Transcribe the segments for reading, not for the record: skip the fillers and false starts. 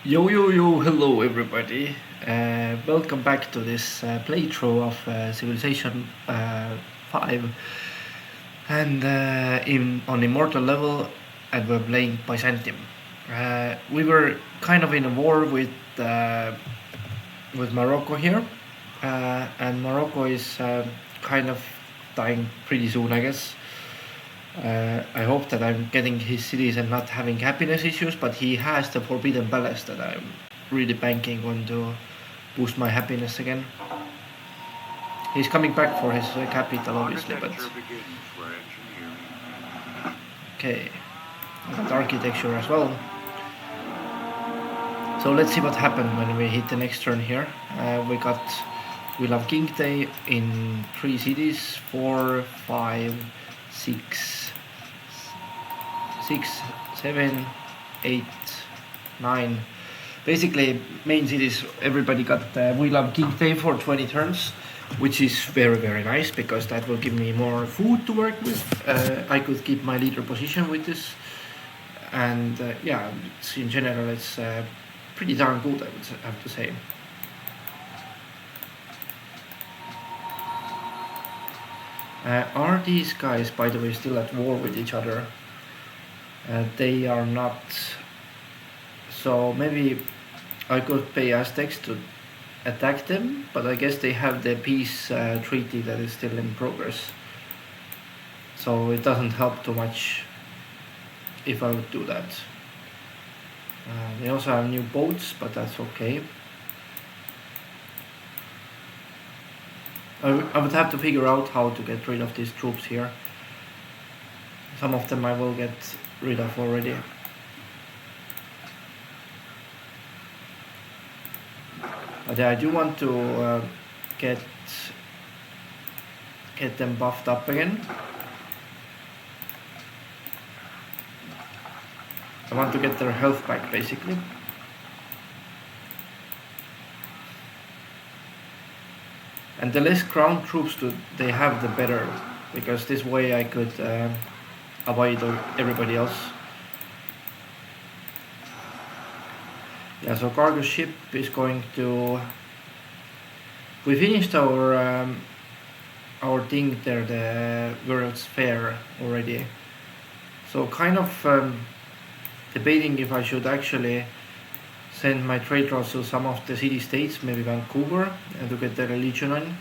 Yo, hello everybody. Welcome back to this playthrough of Civilization 5 and in on Immortal level, and we're playing Byzantium. We were kind of in a war with Morocco here, and Morocco is kind of dying pretty soon, I guess. I hope that I'm getting his cities and not having happiness issues, but he has the Forbidden Palace that I'm really banking on to boost my happiness again. He's coming back for his capital, obviously, but okay, I got architecture as well. So let's see what happened when we hit the next turn here. We'll have King Day in 3 cities, 4, 5, 6, 7, 8, 9. Basically, main cities, everybody got We'll have King Day for 20 turns, which is very nice because that will give me more food to work with. I could keep my leader position with this, and yeah, in general it's pretty darn good, I would have to say. Are these guys, by the way, still at war with each other? They are not. So maybe I could pay Aztecs to attack them, but I guess they have the peace treaty that is still in progress. So it doesn't help too much if I would do that. They also have new boats, but that's okay. I would have to figure out how to get rid of these troops here. Some of them I will get rid of already. But yeah, I do want to get them buffed up again. I want to get their health back, basically. And the less ground troops they have, the better, because this way I could avoid everybody else. Yeah, so cargo ship is going to. We finished our thing there, the World's Fair already. So kind of debating if I should actually send my trade routes to some of the city-states, maybe Vancouver, and to get the religion on.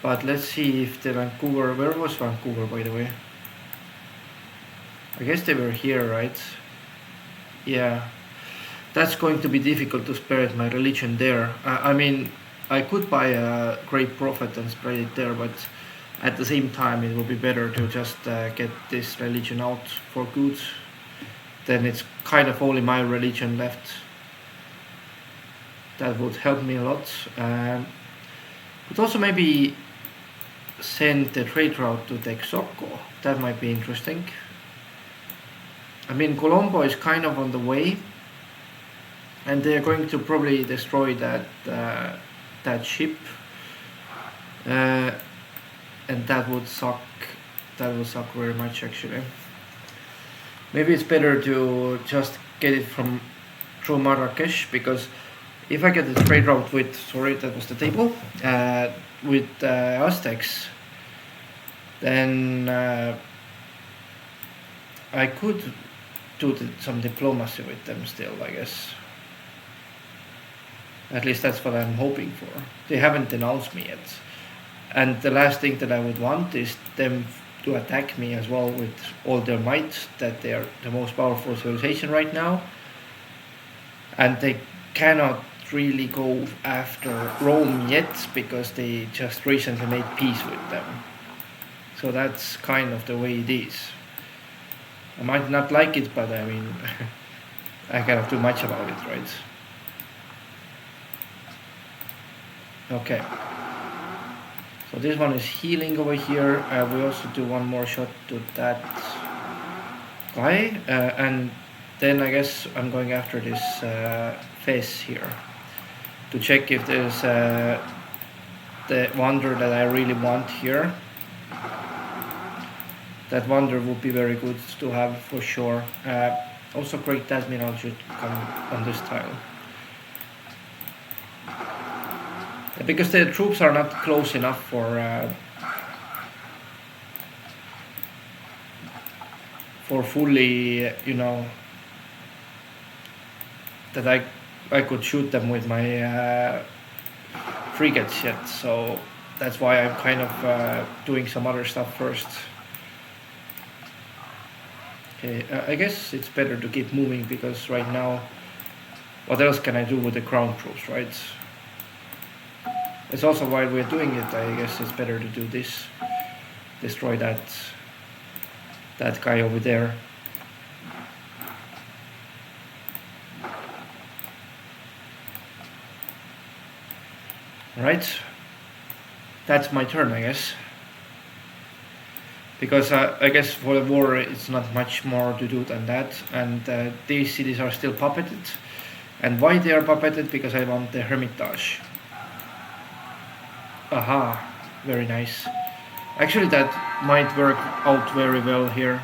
But let's see if the Vancouver. Where was Vancouver, by the way? I guess they were here, right? Yeah. That's going to be difficult to spread my religion there. I mean, I could buy a great profit and spread it there, but at the same time it would be better to just get this religion out for good. Then it's kind of only my religion left. That would help me a lot. But also maybe send the trade route to Texoco. That might be interesting. I mean, Colombo is kind of on the way, and they're going to probably destroy that ship, and that would suck. That would suck very much, actually. Maybe it's better to just get it through Marrakesh, because if I get the trade route with, sorry, that was the table, with Aztecs, then I could do some diplomacy with them still, I guess. At least that's what I'm hoping for. They haven't denounced me yet. And the last thing that I would want is them to attack me as well with all their might, that they are the most powerful civilization right now. And they cannot really go after Rome yet because they just recently made peace with them. So that's kind of the way it is. I might not like it, but I mean, I cannot do much about it, right? Okay. So this one is healing over here. We also do one more shot to that guy. And then I guess I'm going after this face here to check if there's the wonder that I really want here. That wonder would be very good to have for sure. Also Great Admiral should come on this tile. Because the troops are not close enough for fully, you know, that I could shoot them with my frigates yet. So that's why I'm kind of doing some other stuff first. Okay, I guess it's better to keep moving because right now, what else can I do with the ground troops, right? It's also while we're doing it, I guess it's better to do this. Destroy that guy over there. Alright, that's my turn, I guess. Because I guess for the war it's not much more to do than that, and these cities are still puppeted. And why they are puppeted? Because I want the Hermitage. Aha, very nice. Actually that might work out very well here.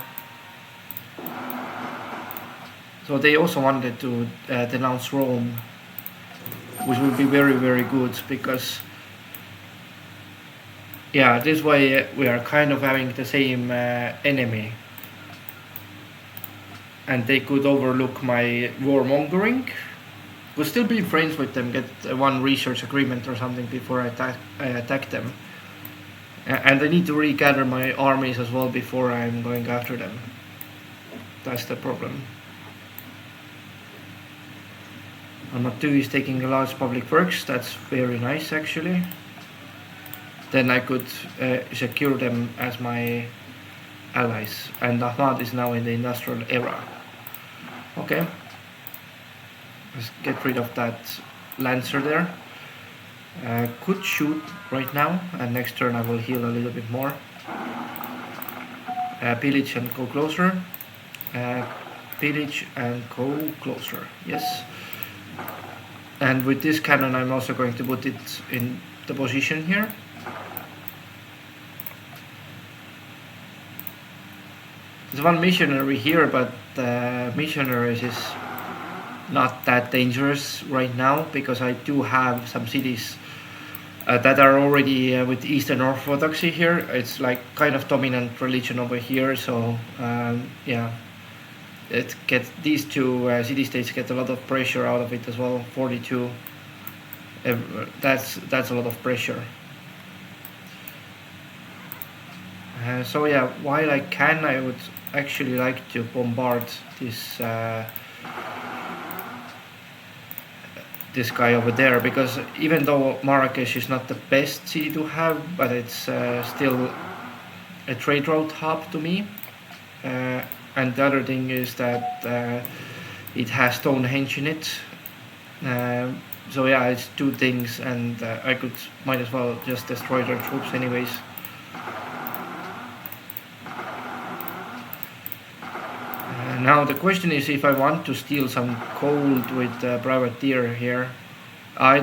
So they also wanted to denounce Rome, which would be very, very good because yeah, this way we are kind of having the same enemy, and they could overlook my warmongering. Could still be friends with them, get one research agreement or something before I attack them. And I need to regather my armies as well before I'm going after them. That's the problem. Amatu is taking a large public works, that's very nice actually. Then I could secure them as my allies. And Ahmad is now in the industrial era. Okay. Let's get rid of that Lancer there. Could shoot right now, and next turn I will heal a little bit more. Pillage and go closer. Pillage and go closer, yes. And with this cannon I'm also going to put it in the position here. There's one missionary here, but missionaries is not that dangerous right now because I do have some cities that are already with Eastern Orthodoxy here. It's like kind of dominant religion over here, so yeah, these two city-states get a lot of pressure out of it as well. 42, that's a lot of pressure. So yeah, while I can, I would actually like to bombard this guy over there, because even though Marrakesh is not the best city to have, but it's still a trade route hub to me. And the other thing is that it has Stonehenge in it. So yeah, it's two things, and I might as well just destroy their troops anyways. Now the question is if I want to steal some gold with privateer here. I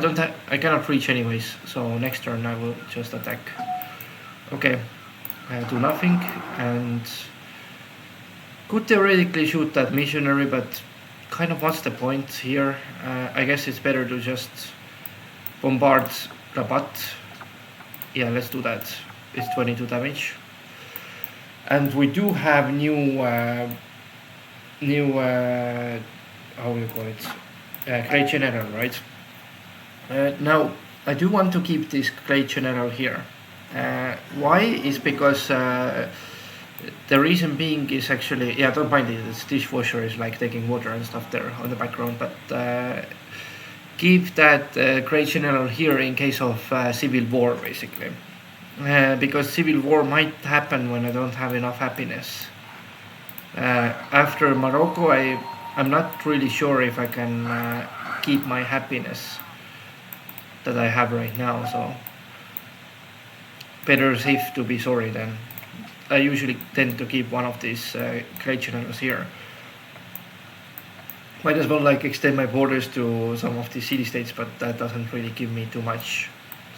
cannot reach anyways, so next turn I will just attack. Okay, do nothing, and could theoretically shoot that missionary, but kind of what's the point here? I guess it's better to just bombard Rabat. Yeah, let's do that. It's 22 damage. And we do have new how do you call it, Great General, right? Now I do want to keep this Great General here. Why is because the reason being is actually, yeah, don't mind it, this dishwasher is like taking water and stuff there on the background, but keep that Great General here in case of civil war basically, because civil war might happen when I don't have enough happiness. After Morocco, I'm not really sure if I can keep my happiness that I have right now, so better safe to be sorry then. I usually tend to keep one of these Great Generals here. Might as well like extend my borders to some of the city-states, but that doesn't really give me too much,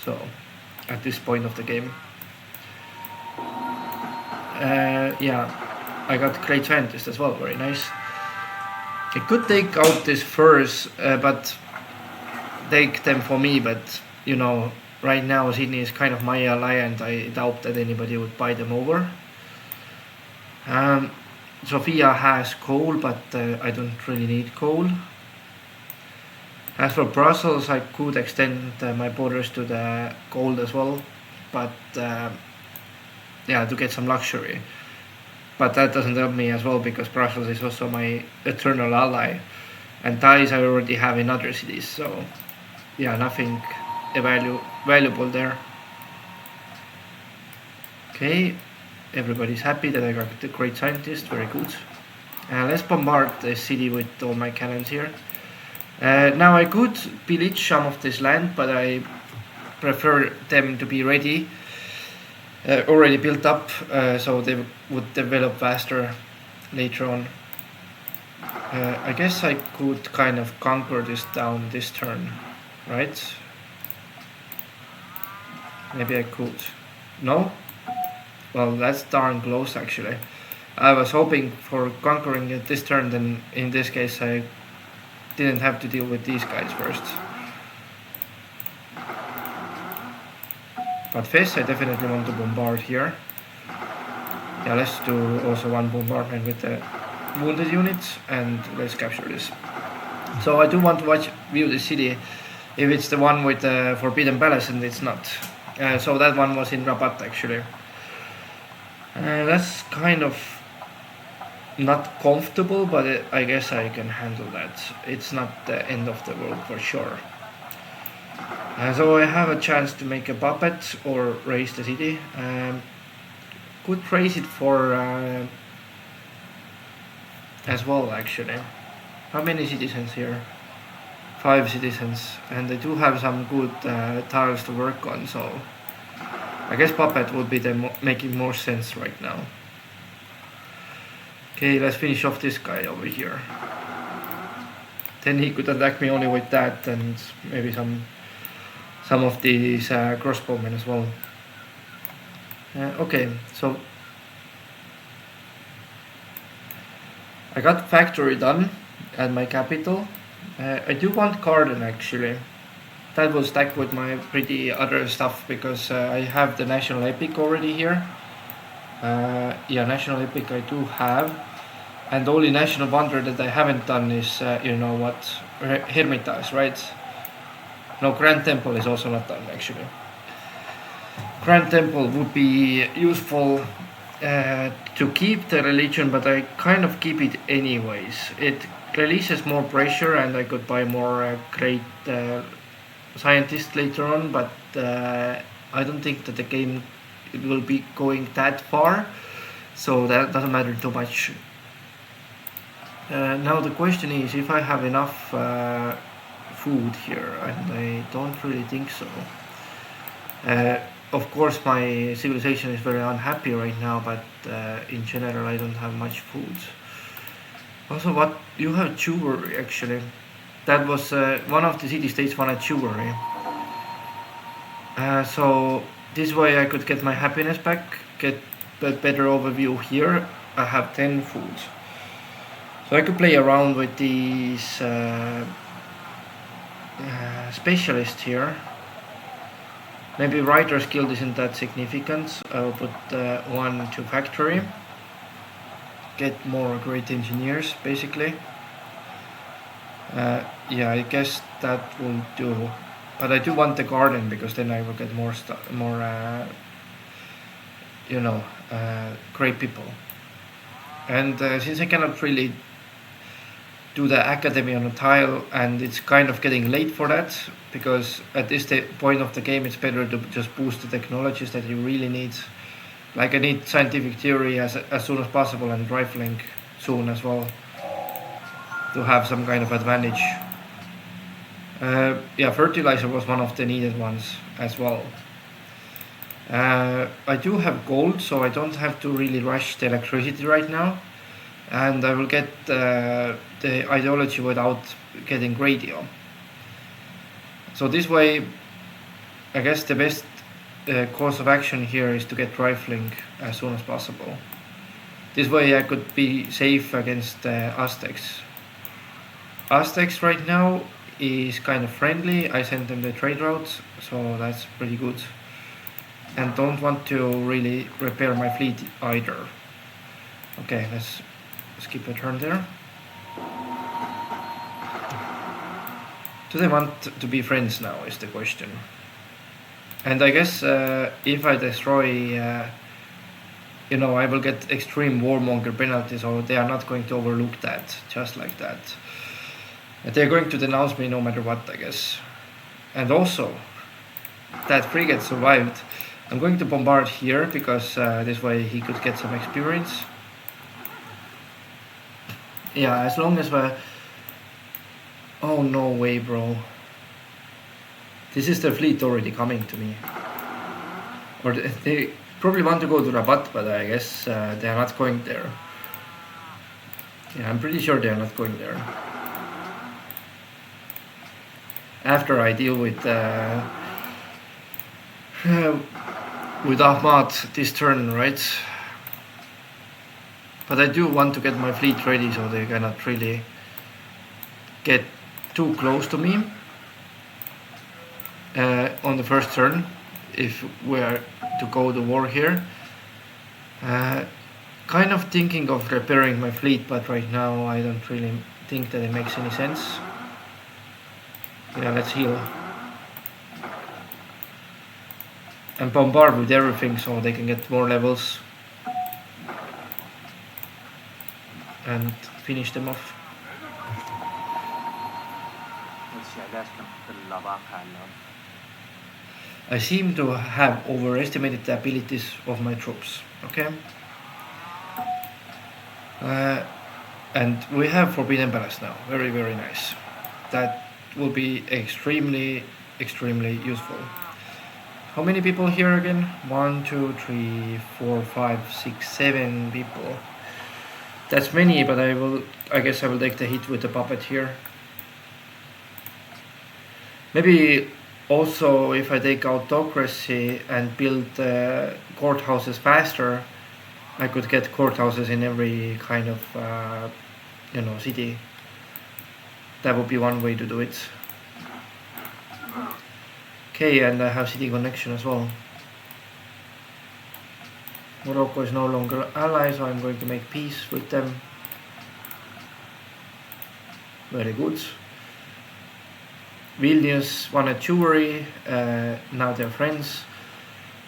so at this point of the game. Yeah. I got Great Scientist as well, very nice. I could take out this furs, but take them for me, but you know, right now Sydney is kind of my ally and I doubt that anybody would buy them over. Sofia has coal, but I don't really need coal. As for Brussels, I could extend my borders to the gold as well, but yeah, to get some luxury. But that doesn't help me as well because Brussels is also my eternal ally, and ties I already have in other cities, so yeah, nothing valuable there. Okay, everybody's happy that I got the great scientist, very good. Let's bombard the city with all my cannons here. Now I could pillage some of this land, but I prefer them to be ready, already built up, so they would develop faster later on. I guess I could kind of conquer this town this turn, right? Maybe I could. No? Well, that's darn close actually. I was hoping for conquering it this turn, then in this case I didn't have to deal with these guys first. But Fez I definitely want to bombard here. Yeah, let's do also one bombardment with the wounded units and let's capture this. So I do want to view the city if it's the one with the Forbidden Palace, and it's not. So that one was in Rabat actually. That's kind of not comfortable, but I guess I can handle that. It's not the end of the world for sure. So I have a chance to make a puppet or raise the city. Could raise it for as well actually. How many citizens here? 5 citizens, and I do have some good tiles to work on, so I guess puppet would be making more sense right now. Okay, let's finish off this guy over here. Then he could attack me only with that and maybe some of these crossbowmen as well. Okay, so I got factory done at my capital. I do want garden actually. That will stack with my pretty other stuff because I have the national epic already here. Yeah, national epic I do have, and the only national wonder that I haven't done is you know what, Hermitage, right? No, Grand Temple is also not done actually. Grand Temple would be useful to keep the religion, but I kind of keep it anyways. It releases more pressure and I could buy more great scientists later on, but I don't think that the game will be going that far, so that doesn't matter too much. Now the question is if I have enough food here, and I don't really think so. Of course my civilization is very unhappy right now, but in general I don't have much food. Also, what you have jewelry actually. That was one of the city-states wanted jewelry. So this way I could get my happiness back, get a better overview here. I have 10 food. So I could play around with these specialists here. Maybe writer's guild isn't that significant. I'll put one to factory. Get more great engineers basically. Yeah, I guess that will do. But I do want the garden because then I will get more you know, great people. And since I cannot really do the academy on a tile, and it's kind of getting late for that, because at this point of the game it's better to just boost the technologies that you really need. Like I need scientific theory as soon as possible, and rifling soon as well, to have some kind of advantage. Yeah, fertilizer was one of the needed ones as well. I do have gold, so I don't have to really rush the electricity right now, and I will get the ideology without getting radio. So this way, I guess the best course of action here is to get rifling as soon as possible. This way I could be safe against the Aztecs. Aztecs right now is kind of friendly. I sent them the trade routes, so that's pretty good. And don't want to really repair my fleet either. Okay, let's skip a turn there. Do they want to be friends now is the question. And I guess if I destroy, I will get extreme warmonger penalty, so they are not going to overlook that, just like that. And they're going to denounce me no matter what, I guess. And also, that frigate survived. I'm going to bombard here, because this way he could get some experience. Yeah, as long as we're... Oh, no way, bro. This is the fleet already coming to me. Or they probably want to go to Rabat, but I guess they are not going there. Yeah, I'm pretty sure they are not going there. After I deal with Ahmad this turn, right? But I do want to get my fleet ready so they cannot really get too close to me on the first turn if we're to go to war here. Kind of thinking of repairing my fleet, but right now I don't really think that it makes any sense. Yeah, let's heal. And bombard with everything so they can get more levels. And finish them off. I seem to have overestimated the abilities of my troops, okay? And we have Forbidden Palace now, very, very nice. That will be extremely, extremely useful. How many people here again? 1, 2, 3, 4, 5, 6, 7 people. That's many, but I guess I will take the hit with the puppet here. Maybe also if I take autocracy and build courthouses faster, I could get courthouses in every kind of city. That would be one way to do it. Okay, and I have city connection as well. Morocco is no longer ally, so I'm going to make peace with them. Very good. Vilnius wanted Jewry, now they're friends.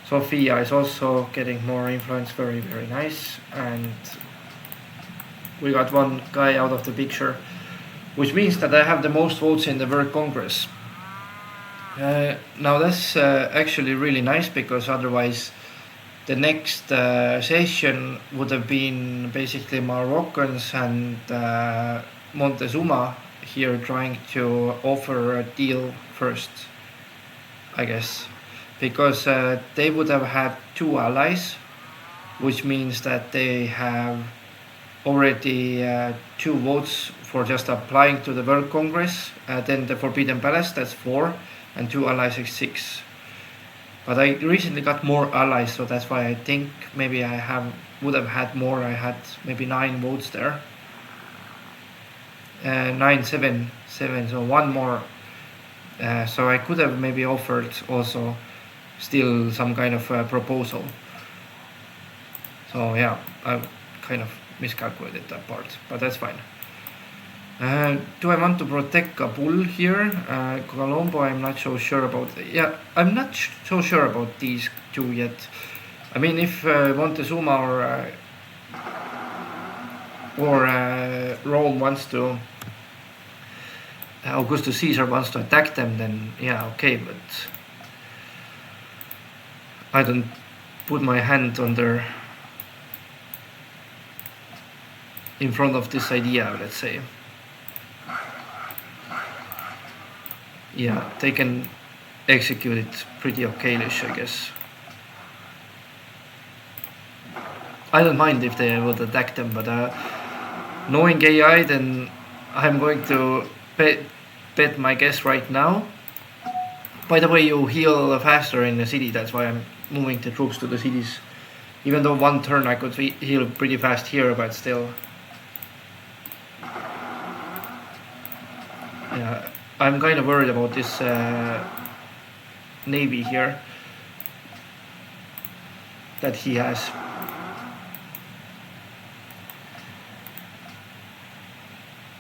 Sofia is also getting more influence, very, very nice. And we got one guy out of the picture, which means that I have the most votes in the World Congress. Now that's actually really nice, because otherwise the next session would have been basically Moroccans and Montezuma here trying to offer a deal first, I guess, because they would have had 2 allies, which means that they have already 2 votes for just applying to the World Congress. Then the Forbidden Palace, that's 4, and 2 allies is 6. But I recently got more allies, so that's why I think maybe I would have had more. I had maybe 9 votes there. 9, 7, so 1 more. So I could have maybe offered also still some kind of proposal. So yeah, I kind of miscalculated that part, but that's fine. Do I want to protect Kabul here? Colombo, I'm not so sure about. Yeah, I'm not so sure about these 2 yet. I mean, if Montezuma or Rome wants to, Augustus Caesar wants to attack them, then yeah, okay, but I don't put my hand in front of this idea, let's say. Yeah, they can execute it pretty okayish, I guess. I don't mind if they would attack them, but knowing AI, then I'm going to bet my guess right now. By the way, you heal faster in the city, that's why I'm moving the troops to the cities. Even though 1 turn I could heal pretty fast here, but still. Yeah, I'm kind of worried about this navy here that he has.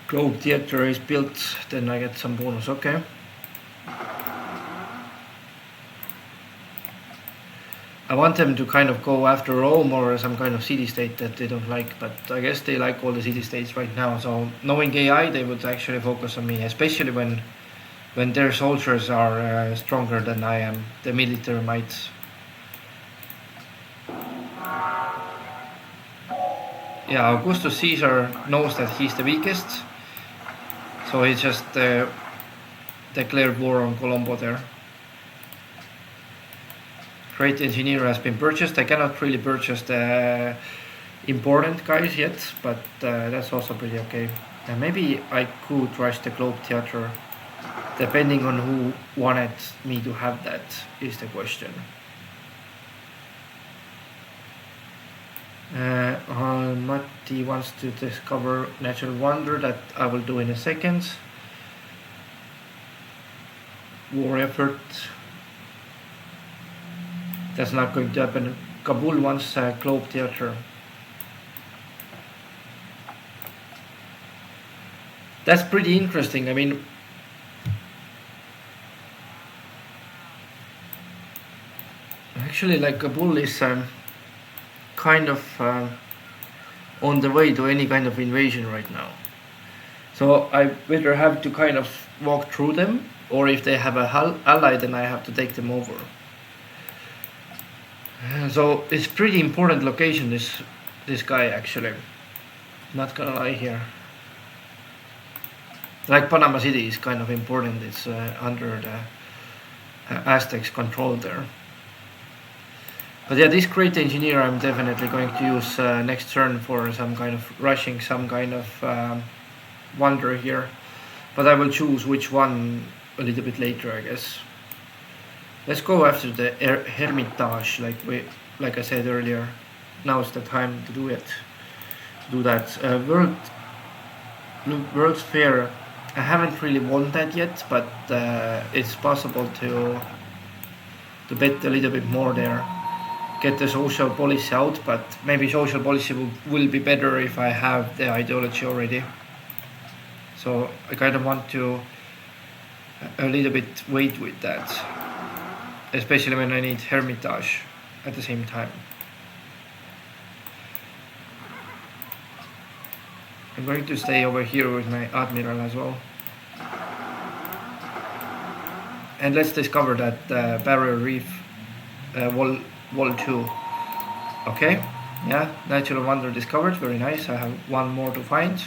Globe theater is built, then I get some bonus. Okay. I want them to kind of go after Rome or some kind of city-state that they don't like, but I guess they like all the city-states right now. So knowing AI, they would actually focus on me, especially when their soldiers are stronger than I am. The military might. Yeah, Augustus Caesar knows that he's the weakest, so he just declared war on Colombo there. Great engineer has been purchased. I cannot really purchase the important guys yet, but that's also pretty okay. And maybe I could rush the Globe Theatre, depending on who wanted me to have that, is the question. Matti wants to discover natural wonder, that I will do in a second. War effort. That's not going to happen. Kabul wants a Globe Theatre. That's pretty interesting. I mean, actually, like Kabul is kind of on the way to any kind of invasion right now. So I either have to kind of walk through them, or if they have a ally, then I have to take them over. So it's pretty important location, this guy actually. Not gonna lie here. Like Panama City is kind of important. It's under the Aztecs' control there. But yeah, this great engineer I'm definitely going to use next turn for some kind of rushing, some kind of wonder here. But I will choose which one a little bit later, I guess. Let's go after the Hermitage, like I said earlier. Now's the time to do it. Do that. World's Fair. I haven't really won that yet, but it's possible to bet a little bit more there. Get the social policy out, but maybe social policy will be better if I have the ideology already. So I kind of want to a little bit wait with that, especially when I need Hermitage at the same time. I'm going to stay over here with my Admiral as well. And let's discover that Barrier Reef wall 2. Okay, yeah, natural wonder discovered, very nice. I have one more to find.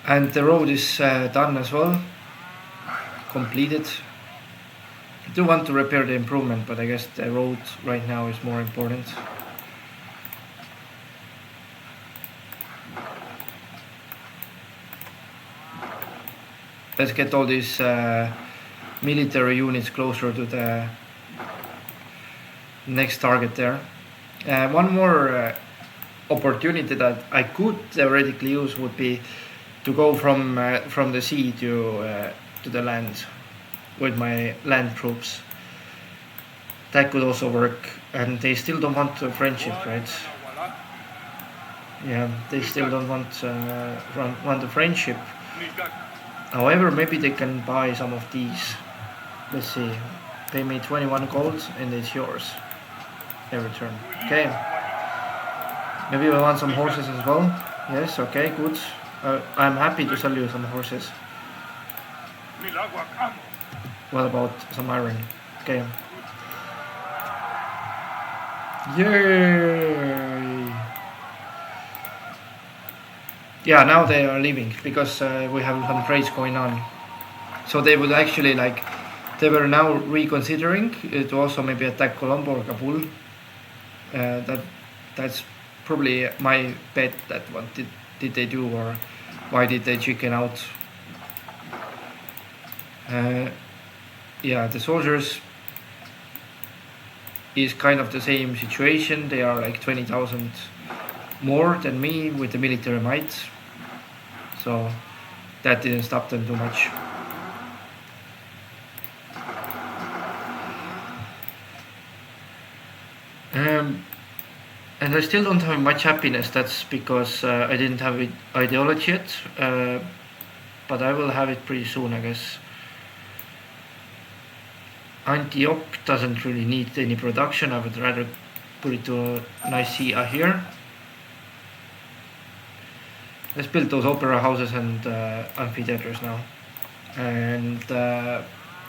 And the road is done as well, completed. I do want to repair the improvement, but I guess the road right now is more important. Let's get all these military units closer to the next target there. One more opportunity that I could theoretically use would be to go from the sea to the land with my land troops. That could also work, and they still don't want a friendship, right? Yeah, they still don't want a friendship. However, maybe they can buy some of these. Let's see. Pay me 21 gold and it's yours. Every turn. Okay. Maybe we want some horses as well. Yes, okay, good. I'm happy to sell you some horses. What about some iron? Okay. Yay! Yeah, now they are leaving because we have some trades going on. So they would actually they were now reconsidering to also maybe attack Colombo or Kabul. That's probably my bet. That what did they do, or why did they chicken out? Yeah, the soldiers is kind of the same situation. They are like 20,000 more than me with the military might. so that didn't stop them too much. And I still don't have much happiness. That's because I didn't have ideology yet, but I will have it pretty soon, I guess. Anti-op doesn't really need any production. I would rather put it to a nice CA here. Let's build those opera houses and amphitheaters now. And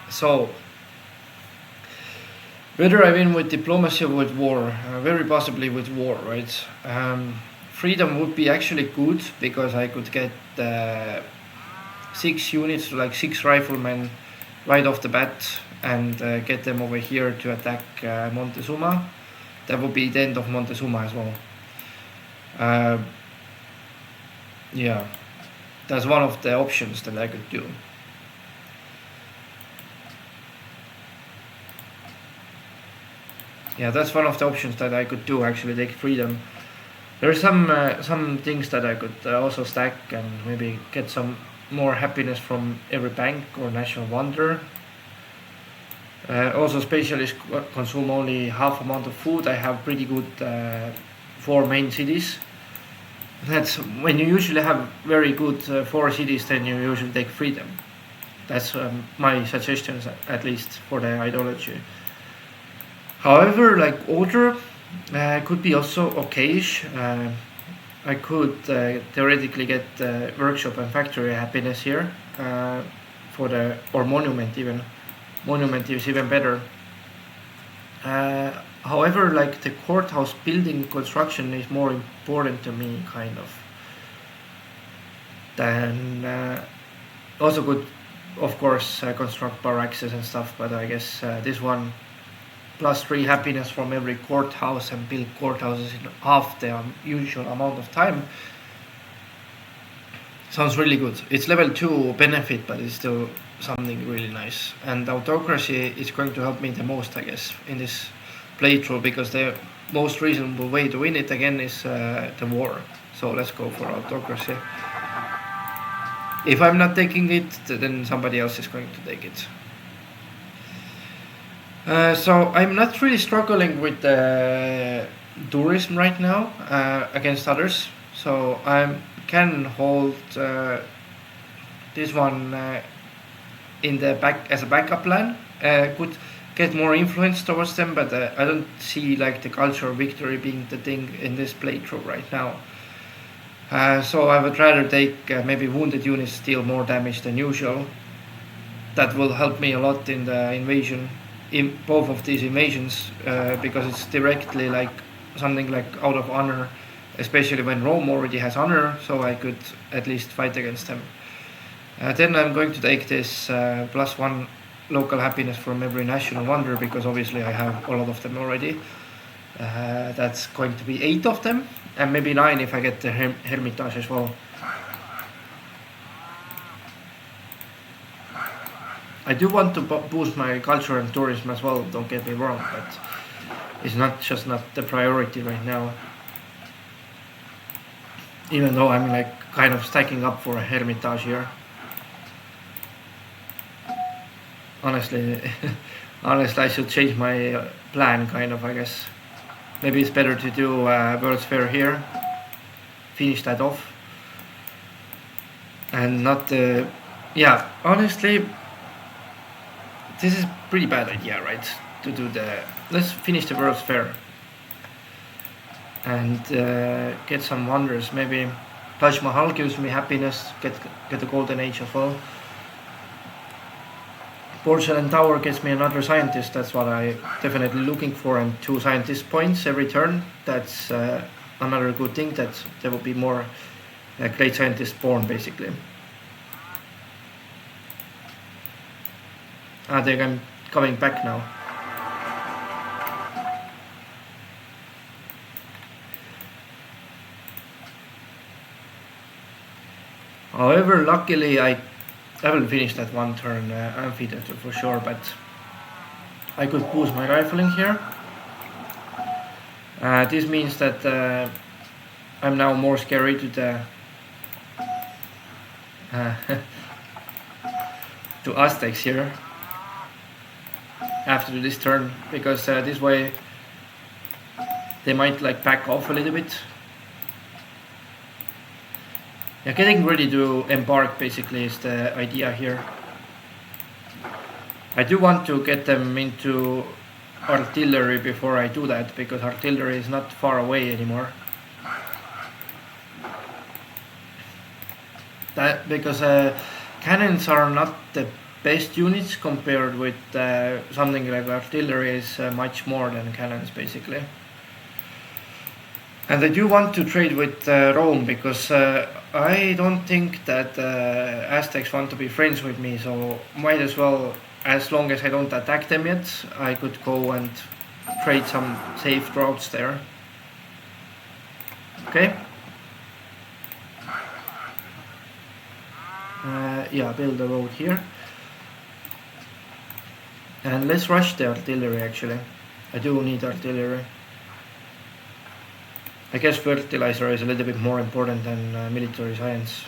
so, whether I win with diplomacy or with war, very possibly with war, right? Freedom would be actually good because I could get 6 units, like 6 riflemen, right off the bat, and get them over here to attack Montezuma. That would be the end of Montezuma as well. Yeah, that's one of the options that I could do. Yeah, that's one of the options that I could do, actually take freedom. There are some things that I could also stack and maybe get some more happiness from every bank or national wonder. Also specialists consume only half amount of food. I have pretty good 4 main cities. That's when you usually have very good 4 cities, then you usually take freedom. That's my suggestions, at least for the ideology. However, like order could be also okayish. I could theoretically get workshop and factory happiness here for the, or monument even. Monument is even better. However, like the courthouse building construction is more important to me, kind of. Then also could, of course, construct barracks and stuff. But I guess this one +3 happiness from every courthouse and build courthouses in half the usual amount of time sounds really good. It's level 2 benefit, but it's still something really nice. And autocracy is going to help me the most, I guess, in this playthrough, because the most reasonable way to win it again is the war. So let's go for autocracy. If I'm not taking it, then somebody else is going to take it. So I'm not really struggling with tourism right now against others. So I can hold this one in the back as a backup plan. Could get more influence towards them, but I don't see like the cultural victory being the thing in this playthrough right now. So I would rather take maybe wounded units deal more damage than usual. That will help me a lot in the invasion, in both of these invasions, because it's directly like something like out of honor, especially when Rome already has honor, so I could at least fight against them. Then I'm going to take this +1 local happiness from every national wonder, because obviously I have a lot of them already. That's going to be 8 of them, and maybe 9 if I get the Hermitage as well. I do want to boost my culture and tourism as well, don't get me wrong, but it's not the priority right now. Even though I'm like kind of stacking up for a Hermitage here. Honestly, I should change my plan, kind of, I guess. Maybe it's better to do World's Fair here, finish that off, and not yeah, honestly, this is pretty bad idea, right? To do let's finish the World's Fair and get some wonders. Maybe Taj Mahal gives me happiness, get the Golden Age as well. Porcelain Tower gets me another scientist. That's what I'm definitely looking for, and 2 scientist points every turn. That's another good thing, that there will be more great scientists born, basically. They're coming back now. However, luckily I will finish that 1 turn amphitheater for sure, but I could boost my rifling here. This means that I'm now more scary to the uh, to Aztecs here after this turn, because this way they might like back off a little bit. Yeah, getting ready to embark basically is the idea here. I do want to get them into artillery before I do that, because artillery is not far away anymore. Because cannons are not the best units compared with something like artillery is much more than cannons basically. And I do want to trade with Rome, because I don't think that Aztecs want to be friends with me, so might as well, as long as I don't attack them yet, I could go and trade some safe routes there. Okay. Yeah, build a road here. And let's rush the artillery actually. I do need artillery. I guess fertilizer is a little bit more important than military science.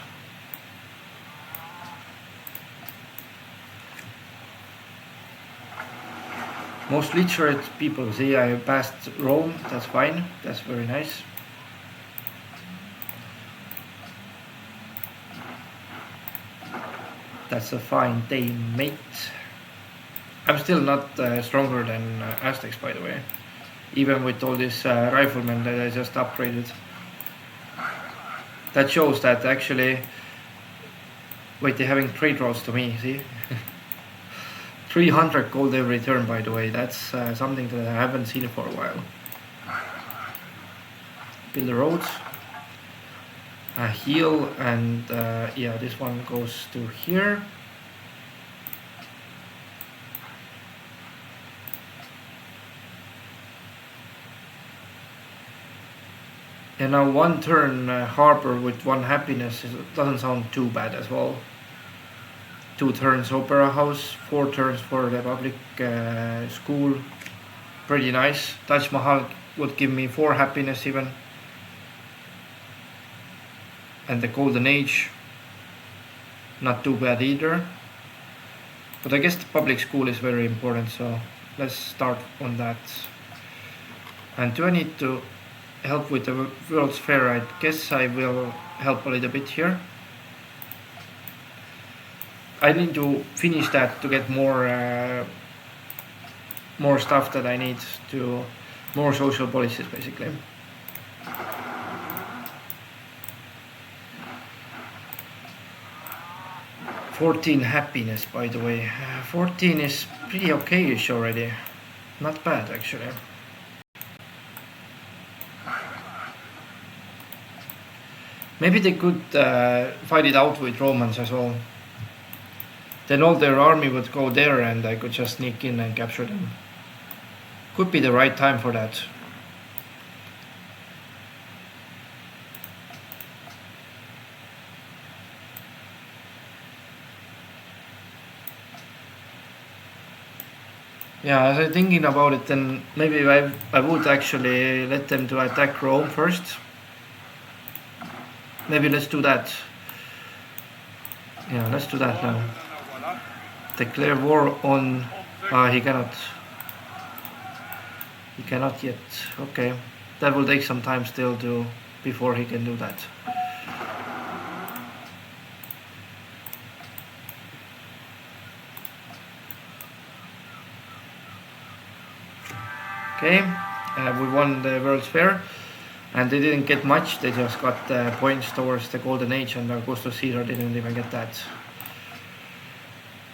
Most literate people. See, I passed Rome, that's fine, that's very nice. That's a fine day, mate. I'm still not stronger than Aztecs, by the way. Even with all this riflemen that I just upgraded. That shows that actually... Wait, they're having trade routes to me, see? 300 gold every turn, by the way. That's something that I haven't seen for a while. Build the roads. Heal, and yeah, this one goes to here. And now one turn harbor with 1 happiness doesn't sound too bad as well. 2 turns opera house, 4 turns for the public school. Pretty nice. Taj Mahal would give me 4 happiness even. And the golden age, not too bad either. But I guess the public school is very important, so let's start on that. And do I need to help with the World's Fair? I guess I will help a little bit here. I need to finish that to get more stuff that I need to, more social policies basically. $14 happiness, by the way. 14 is pretty okay-ish already. Not bad actually. Maybe they could fight it out with Romans as well. Then all their army would go there and I could just sneak in and capture them. Could be the right time for that. Yeah, as I'm thinking about it, then maybe I would actually let them to attack Rome first. Maybe let's do that. Yeah, let's do that now. Declare war on... he cannot. He cannot yet. Okay. That will take some time still before he can do that. Okay, we won the World's Fair, and they didn't get much. They just got points towards the Golden Age, and Augustus Caesar didn't even get that.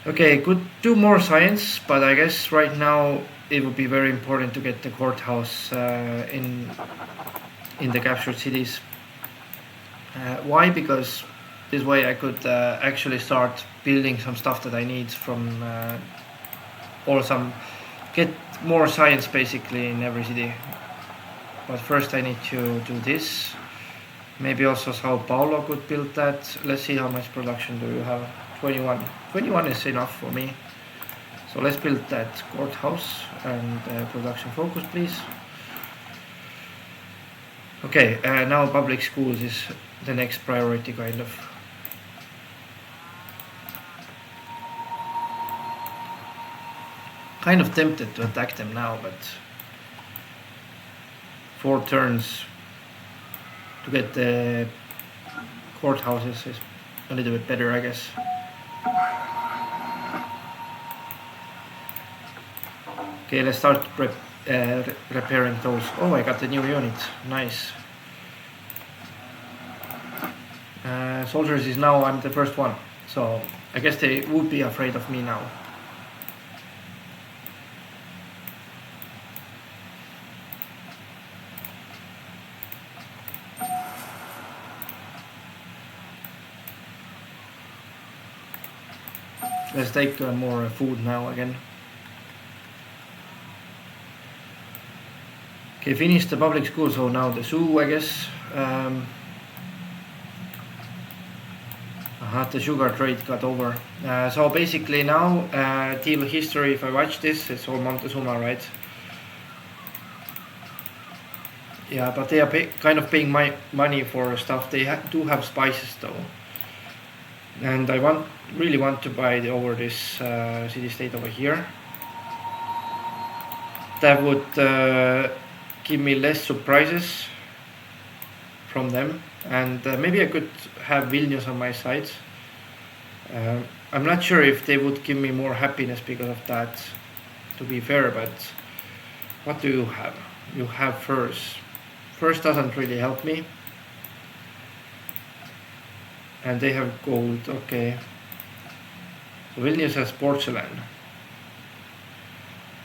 Okay, could do more science, but I guess right now it would be very important to get the courthouse in the captured cities. Why? Because this way I could actually start building some stuff that I need from get more science basically in every city. But first I need to do this. Maybe also Sao Paulo could build that. Let's see how much production do you have. 21. 21 is enough for me. So let's build that courthouse and production focus, please. Okay, now public schools is the next priority kind of. Kind of tempted to attack them now, but 4 turns to get the courthouses is a little bit better, I guess. Okay, let's start repairing those. Oh, I got the new unit. Nice. Soldiers is now, I'm the first one. So I guess they would be afraid of me now. Let's take more food now again. Okay, finish the public school, so now the zoo, I guess. The sugar trade got over. So basically now, deal history, if I watch this, it's all Montezuma, right? Yeah, but they are kind of paying my money for stuff. They do have spices though. And I really want to buy over this city-state over here. That would give me less surprises from them, and maybe I could have Vilnius on my side. I'm not sure if they would give me more happiness because of that, to be fair, but what do you have? You have Furs. Furs doesn't really help me. And they have gold, okay. So Vilnius has porcelain.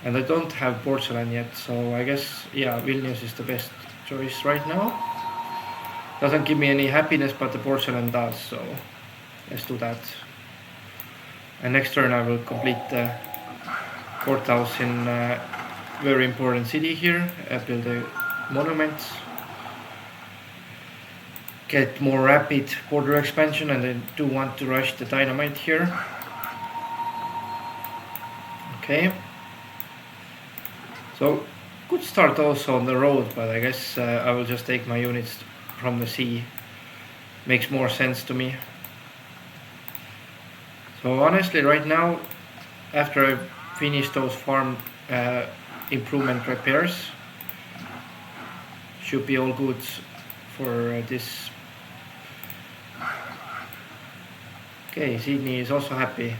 And I don't have porcelain yet, so I guess, yeah, Vilnius is the best choice right now. Doesn't give me any happiness, but the porcelain does, so let's do that. And next turn I will complete the courthouse in a very important city here, build the monuments, get more rapid border expansion, and I do want to rush the dynamite here. Okay. So, could start also on the road, but I guess I will just take my units from the sea. Makes more sense to me. So honestly, right now, after I finish those farm improvement repairs, should be all good for this. Okay, Sydney is also happy.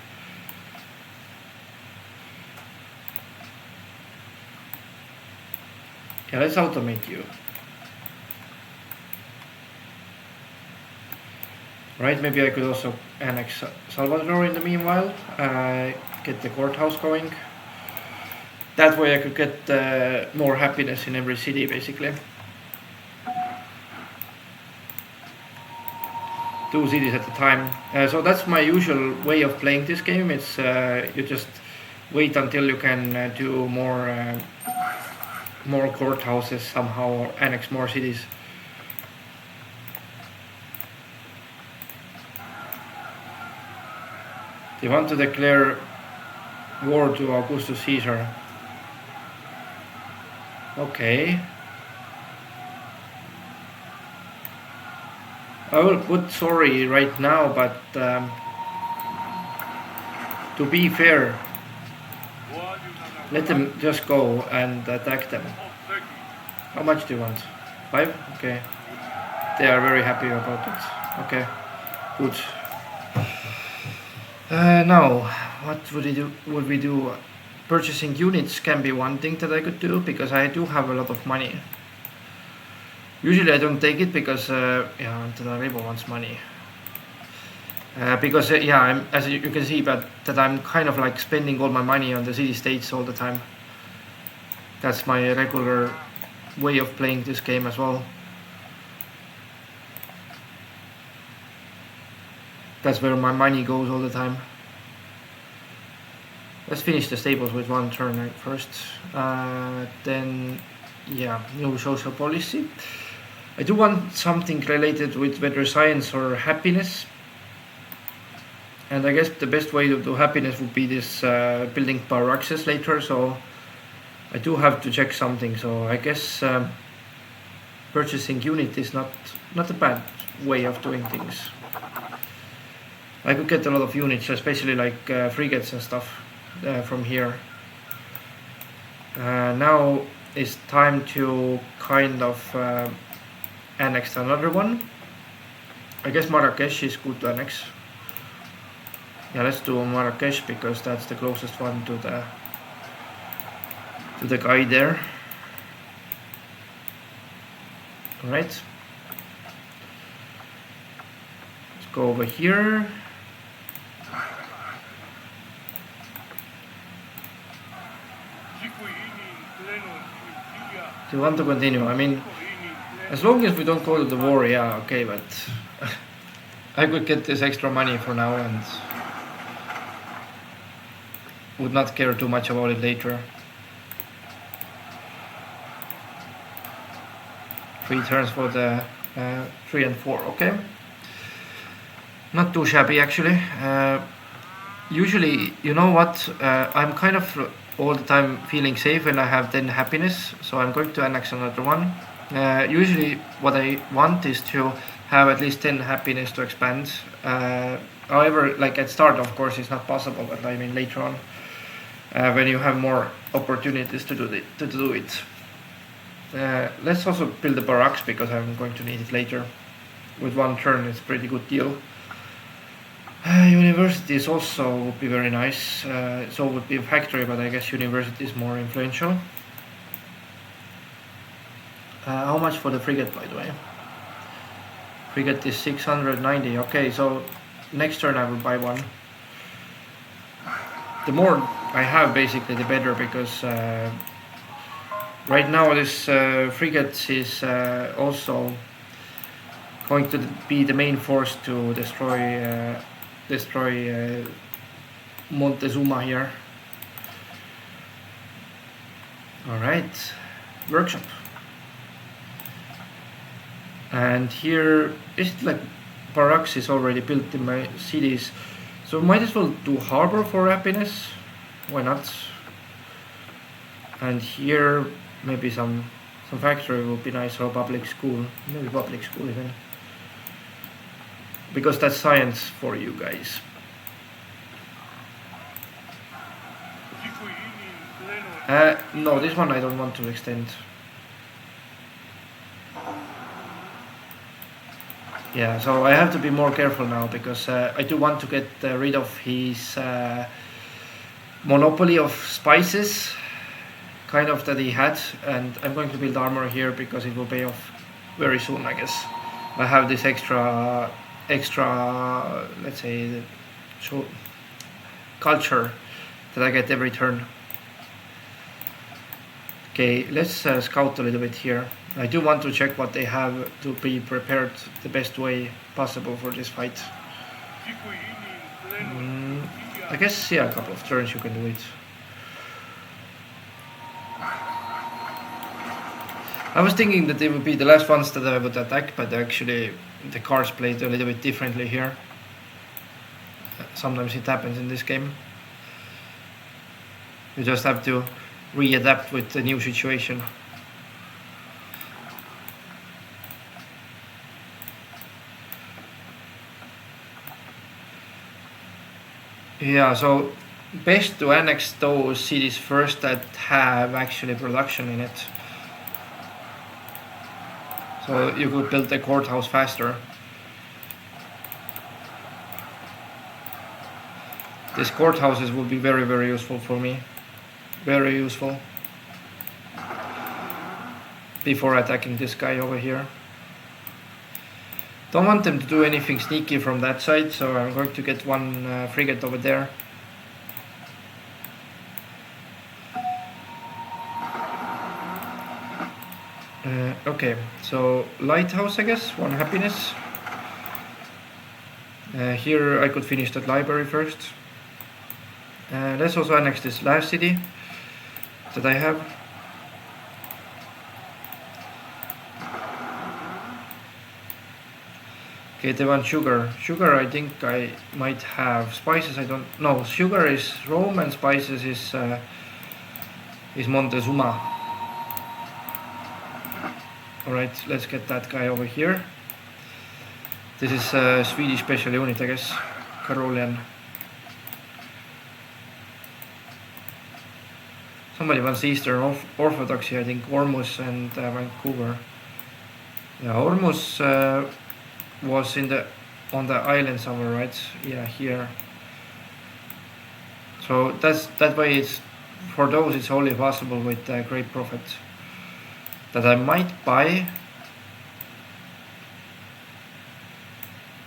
Yeah, let's automate you. Right, maybe I could also annex Salvador in the meanwhile, get the courthouse going. That way I could get more happiness in every city, basically. 2 cities at a time. So that's my usual way of playing this game. It's you just wait until you can do more courthouses somehow, or annex more cities. They want to declare war to Augustus Caesar. Okay. I will put sorry right now, but to be fair, let them just go and attack them. How much do you want? 5? Okay. They are very happy about it. Okay. Good. Now, what would we do? Purchasing units can be one thing that I could do, because I do have a lot of money. Usually I don't take it because yeah, Antananarivo wants money. Because yeah, as you can see, but that I'm kind of like spending all my money on the city-states all the time. That's my regular way of playing this game as well. That's where my money goes all the time. Let's finish the stables with 1 turn first. Then, yeah, new social policy. I do want something related with whether science or happiness. And I guess the best way to do happiness would be this building power access later. So I do have to check something. So I guess purchasing unit is not a bad way of doing things. I could get a lot of units, especially like frigates and stuff from here. Now it's time to kind of annex another one. I guess Marrakesh is good to annex. Yeah, let's do Marrakesh because that's the closest one to the guy there. Alright. Let's go over here. Do you want to continue? I mean, as long as we don't go to the war, yeah, okay, but I could get this extra money for now and would not care too much about it later. 3 turns for the 3 and 4, okay. Not too shabby actually. Usually, you know what, I'm kind of all the time feeling safe when I have 10 happiness, so I'm going to annex another one. Usually what I want is to have at least 10 happiness to expand. However, like at start of course it's not possible, but I mean later on when you have more opportunities to do it. Let's also build the barracks because I'm going to need it later. With 1 turn it's a pretty good deal. Universities also would be very nice. So would be a factory, but I guess university is more influential. How much for the frigate, by the way? Frigate is 690. Okay, so next turn I will buy one. The more I have, basically, the better, because right now this frigate is also going to be the main force to destroy Montezuma here. Alright, workshop. And here is like barracks is already built in my cities, so might as well do harbor for happiness. Why not? And here maybe some factory would be nice, or public school, maybe public school even, because that's science for you guys. No, this one I don't want to extend. Yeah, so I have to be more careful now, because I do want to get rid of his monopoly of spices, kind of, that he had, and I'm going to build armor here because it will pay off very soon, I guess. I have this extra, let's say, so culture that I get every turn. Okay, let's scout a little bit here. I do want to check what they have to be prepared the best way possible for this fight. I guess, yeah, a couple of turns you can do it. I was thinking that they would be the last ones that I would attack, but actually the cards played a little bit differently here. Sometimes it happens in this game. You just have to readapt with the new situation. Yeah, so best to annex those cities first that have actually production in it. So you could build the courthouse faster. These courthouses would be very, very useful for me. Very useful. Before attacking this guy over here. Don't want them to do anything sneaky from that side, so I'm going to get one frigate over there. Okay, so lighthouse, I guess, 1 happiness. Here I could finish that library first. Let's also annex this last city that I have. Okay, they want sugar. Sugar I think I might have. Spices I don't know. Sugar is Rome and spices is Montezuma. Alright, let's get that guy over here. This is a Swedish special unit, I guess. Karolian. Somebody wants Eastern Orthodoxy, I think Ormus and Vancouver. Yeah, Ormus was on the island somewhere, right? Yeah, here. So that way it's for those it's only possible with Great Prophet that I might buy.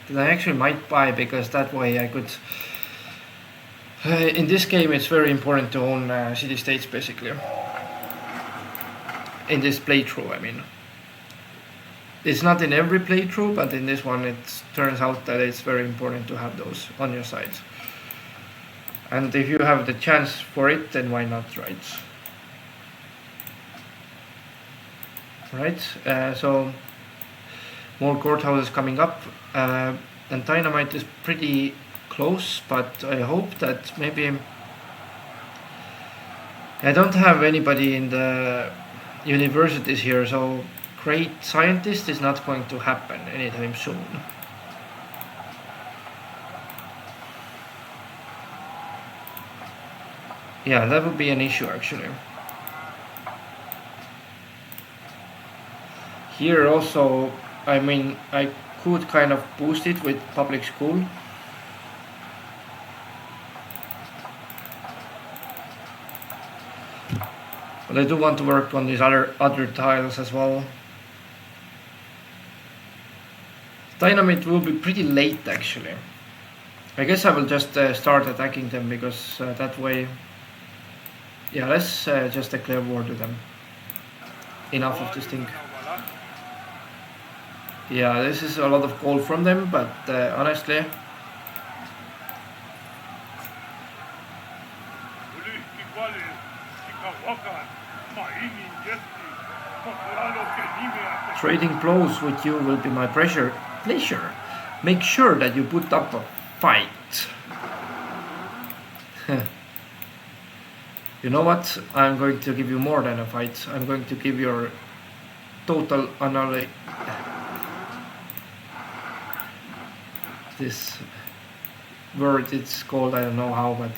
That I actually might buy because that way I could. In this game, it's very important to own city-states, basically. In this playthrough, I mean. It's not in every playthrough, but in this one, it turns out that it's very important to have those on your side. And if you have the chance for it, then why not, right? Right, so more courthouses coming up, and Dynamite is pretty close, but I hope that maybe I don't have anybody in the universities here, so great scientist is not going to happen anytime soon. Yeah, that would be an issue actually. Here also, I mean, I could kind of boost it with public school. But I do want to work on these other tiles as well. Dynamite will be pretty late actually. I guess I will just start attacking them because that way. Yeah, let's just declare war to them. Enough of this thing. Yeah, this is a lot of gold from them, but honestly. Trading blows with you will be my pleasure. Make sure that you put up a fight. You know what? I'm going to give you more than a fight. I'm going to give your total annihilation. This word it's called, I don't know how, but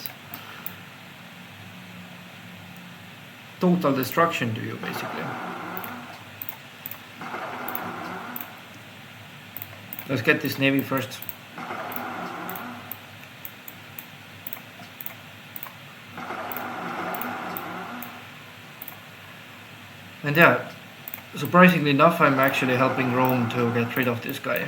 total destruction to you basically. Let's get this navy first. And yeah, surprisingly enough, I'm actually helping Rome to get rid of this guy.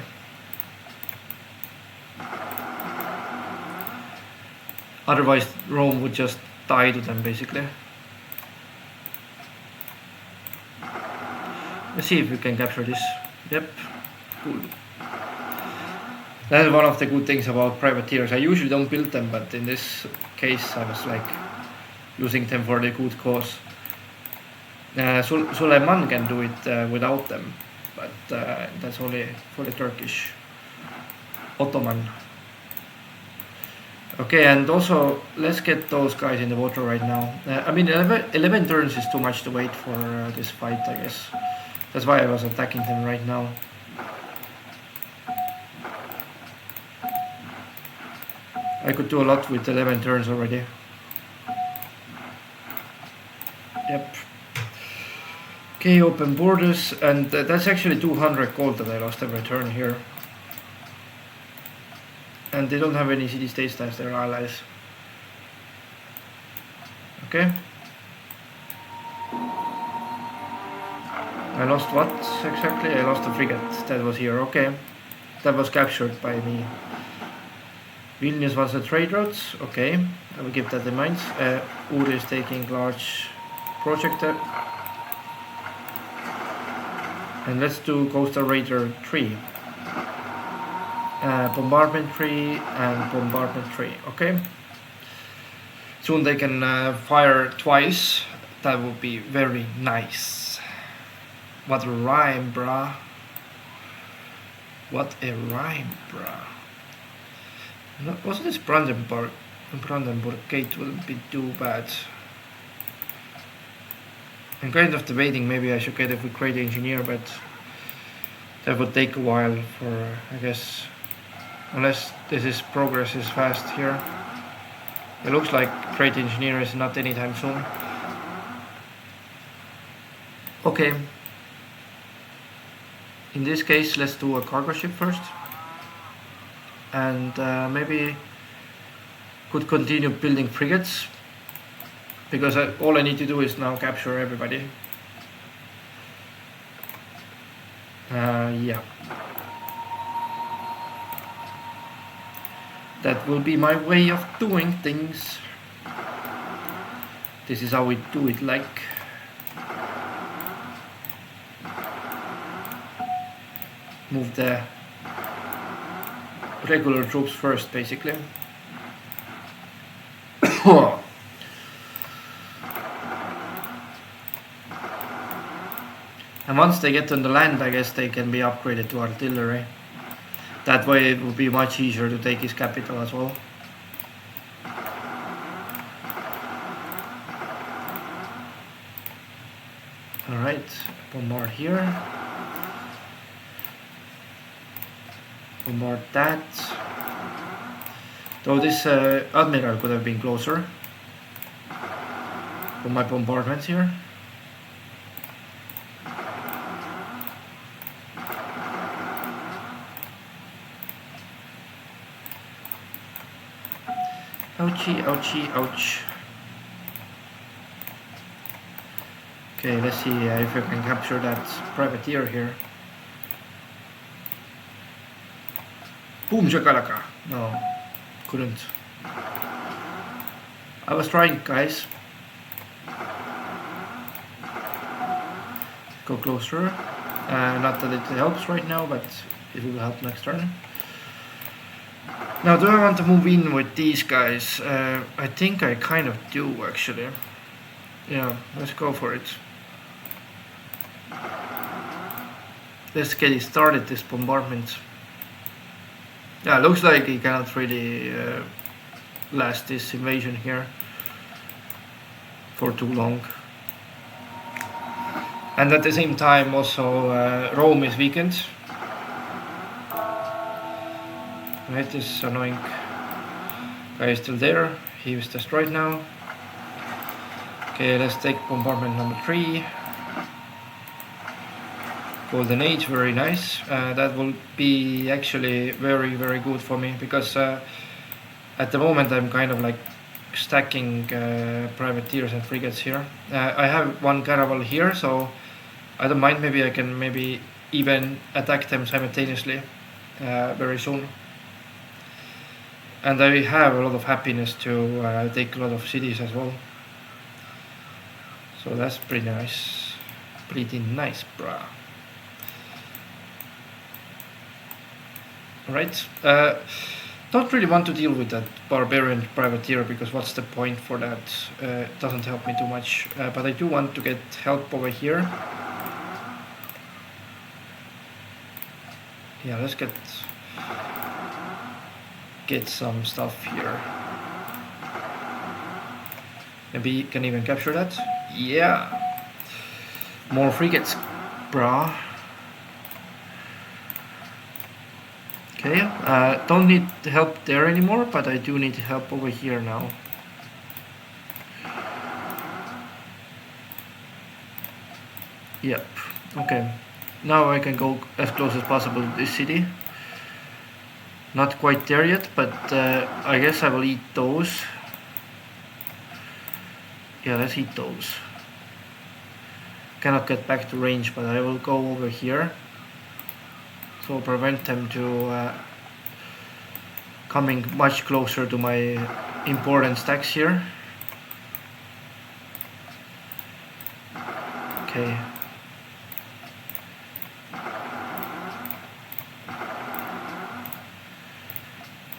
Otherwise, Rome would just die to them, basically. Let's see if we can capture this. Yep, cool. That is one of the good things about privateers. I usually don't build them, but in this case, I was like using them for the good cause. Suleiman can do it without them, but that's only for the Turkish Ottoman. Okay, and also let's get those guys in the water right now. I mean, 11 turns is too much to wait for this fight, I guess. That's why I was attacking them right now. I could do a lot with 11 turns already. Yep. Okay, open borders, and that's actually 200 gold that I lost every turn here. And they don't have any city-states as their allies. Okay. I lost what exactly? I lost the frigate that was here. Okay. That was captured by me. Vilnius wants the trade routes. Okay. I will keep that in mind. Uri is taking large project. And let's do Coastal Raider 3. Bombardment 3 and Bombardment 3. Okay. Soon they can fire twice. That would be very nice. What a rhyme, bruh. What a rhyme, bruh. No, wasn't this Brandenburg Gate wouldn't be too bad. I'm kind of debating maybe I should get it with Great Engineer, but that would take a while for, I guess, unless progress is fast here. It looks like Great Engineer is not anytime soon. Okay. In this case, let's do a cargo ship first. And maybe could continue building frigates. Because all I need to do is now capture everybody. Yeah. That will be my way of doing things. This is how we do it, like. Move the regular troops first, basically. And once they get on the land, I guess they can be upgraded to artillery. That way it will be much easier to take his capital as well. Alright, bombard here. Bombard that. Though this admiral could have been closer for my bombardments here. Ouchie, ouchie, ouch. Okay, let's see if I can capture that privateer here. Boom shakalaka. No, couldn't. I was trying, guys. Go closer. Not that it helps right now, but it will help next turn. Now, do I want to move in with these guys? I think I kind of do, actually. Yeah, let's go for it. Let's get it started, this bombardment. Yeah, looks like he cannot really last this invasion here for too long. And at the same time also Rome is weakened. Right, this annoying guy is still there. He is destroyed now. Okay, let's take bombardment number 3. Golden Age, very nice. That will be actually very, very good for me because at the moment I'm kind of like stacking privateers and frigates here. I have one caravel here, so I don't mind. Maybe I can even attack them simultaneously very soon. And I have a lot of happiness to take a lot of cities as well. So that's pretty nice. Pretty nice, bruh. Alright. Don't really want to deal with that barbarian privateer because what's the point for that? It doesn't help me too much. But I do want to get help over here. Yeah, let's get some stuff here. Maybe you can even capture that. Yeah. More frigates, brah. Okay, don't need help there anymore, but I do need help over here now. Yep, okay. Now I can go as close as possible to this city. Not quite there yet, but I guess I will eat those. Yeah, let's eat those. Cannot get back to range, but I will go over here. So prevent them to coming much closer to my important stacks here. Okay.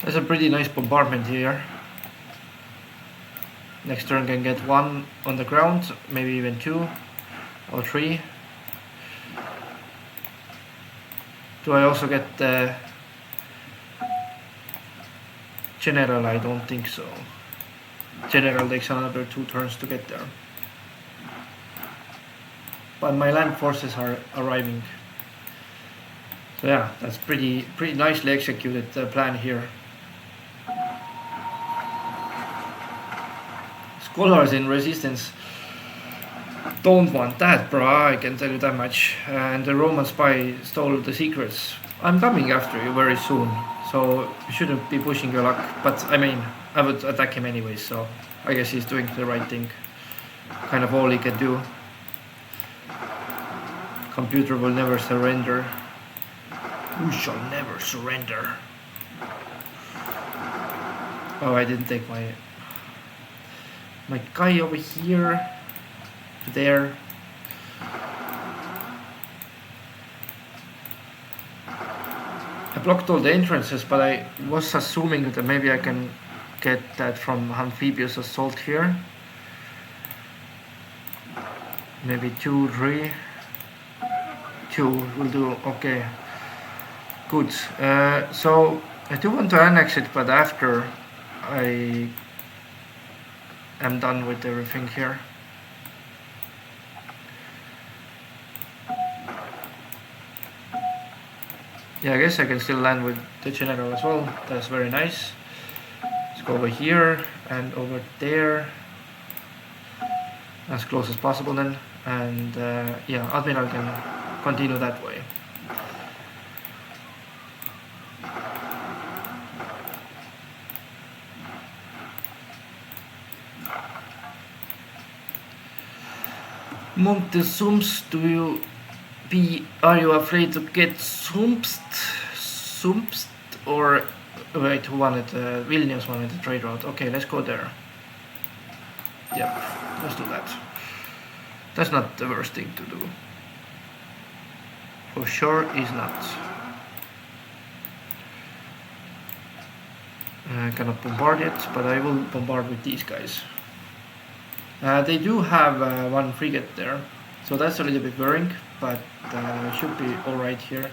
That's a pretty nice bombardment here. Next turn can get 1 on the ground, maybe even 2 or 3. Do I also get the general? I don't think so. General takes another 2 turns to get there. But my land forces are arriving. So yeah, that's pretty nicely executed plan here. Scholars in resistance Don't want that, bro, I can tell you that much. And the Roman spy stole the secrets. I'm coming after you very soon, so you shouldn't be pushing your luck. But I mean, I would attack him anyway, so I guess he's doing the right thing. Kind of all he can do. Computer will never surrender. We shall never surrender. Oh, I didn't take my guy over here. There. I blocked all the entrances, but I was assuming that maybe I can get that from amphibious assault here. Maybe 2, 3. 2 will do. Okay. Good. So I do want to annex it, but after I am done with everything here. Yeah, I guess I can still land with the general as well. That's very nice. Let's go over here and over there. As close as possible then. And yeah, Admiral can continue that way. Montezums, are you afraid to get sumped or wait, who wanted Vilnius wanted the trade route? Okay, let's go there. Yeah, let's do that. That's not the worst thing to do. For sure is not. I cannot bombard it, but I will bombard with these guys. They do have one frigate there, so that's a little bit worrying, but should be alright here.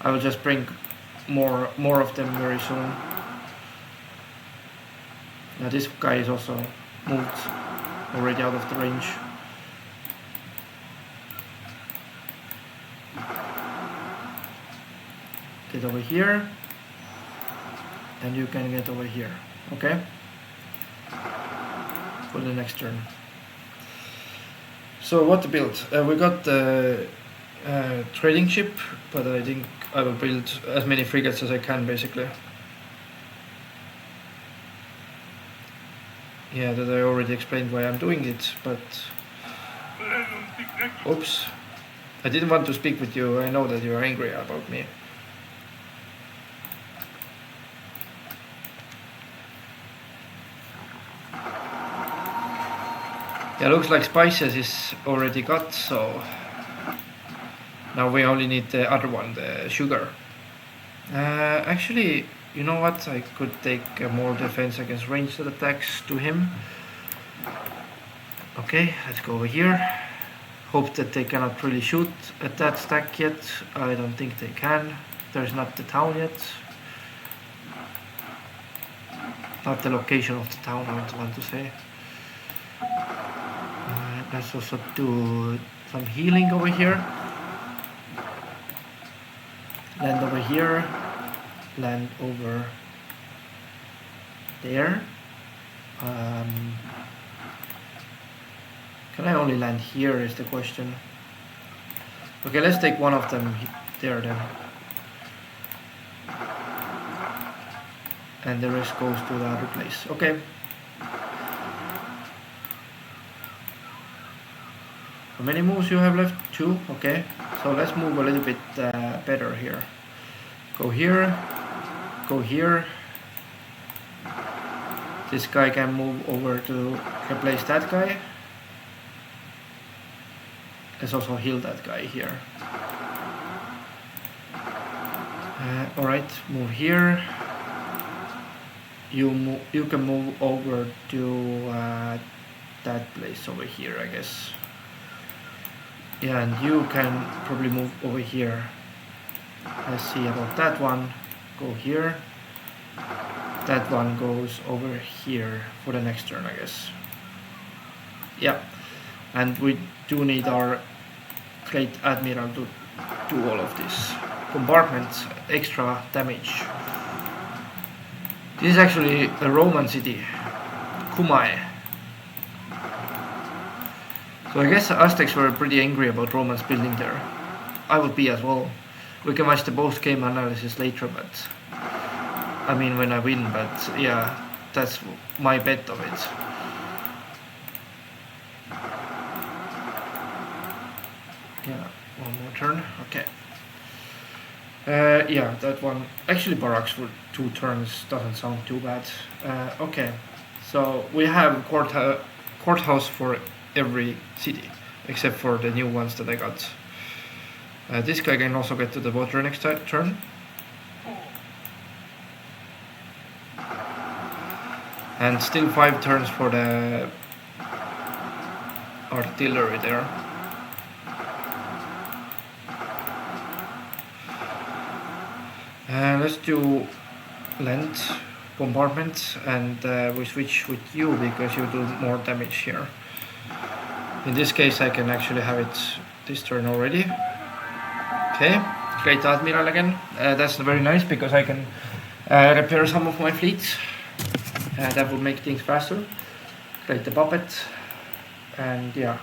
I will just bring more of them very soon. This guy is also moved already out of the range. Get over here, and you can get over here, okay? For the next turn. So what to build? We got the trading ship, but I think I will build as many frigates as I can, basically. Yeah, that I already explained why I'm doing it, but... Oops. I didn't want to speak with you, I know that you're angry about me. Yeah, looks like spices is already got, so now we only need the other one, the sugar. Actually, you know what? I could take more defense against ranged attacks to him. Okay, let's go over here. Hope that they cannot really shoot at that stack yet. I don't think they can. There's not the town yet. Not the location of the town, I want to say. Let's also do some healing over here. Land over here. Land over there. Can I only land here is the question. Okay, let's take one of them there then. And the rest goes to the other place. Okay. How many moves you have left? 2? Okay. So let's move a little bit better here. Go here. Go here. This guy can move over to replace that guy. Let's also heal that guy here. Alright, move here. You can move over to that place over here, I guess. Yeah, and you can probably move over here. Let's see about that one. Go here. That one goes over here for the next turn, I guess. Yeah, and we do need our great admiral to do all of this. Bombardment, extra damage. This is actually a Roman city, Cumae. So I guess Aztecs were pretty angry about Romans building there. I would be as well. We can watch the post-game analysis later, but I mean when I win, but yeah, that's my bet of it. Yeah, one more turn, okay. Yeah, that one, actually barracks for 2 turns doesn't sound too bad. Okay, so we have courthouse for every city, except for the new ones that I got. This guy can also get to the water next turn. And still 5 turns for the artillery there. Let's do Lent bombardment, and we switch with you because you do more damage here. In this case I can actually have it this turn already. Okay, great admiral again. That's very nice because I can repair some of my fleet. That would make things faster. Create the puppet, and yeah.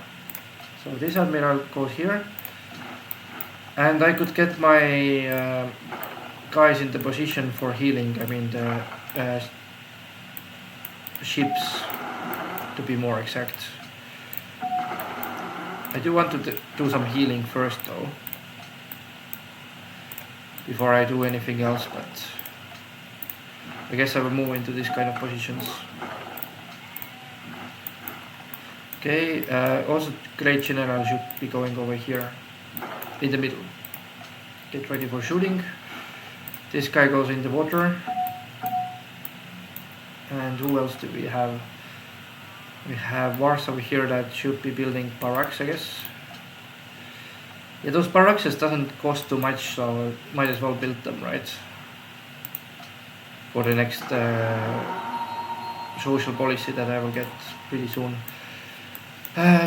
So this admiral goes here, and I could get my guys in the position for healing. I mean the ships, to be more exact. I do want to do some healing first though, before I do anything else, but I guess I will move into this kind of positions. Okay, also great general should be going over here in the middle. Get ready for shooting. This guy goes in the water. And who else do we have? We have Warsaw here that should be building barracks, I guess. Yeah, those barracks doesn't cost too much, so might as well build them, right? For the next social policy that I will get pretty soon.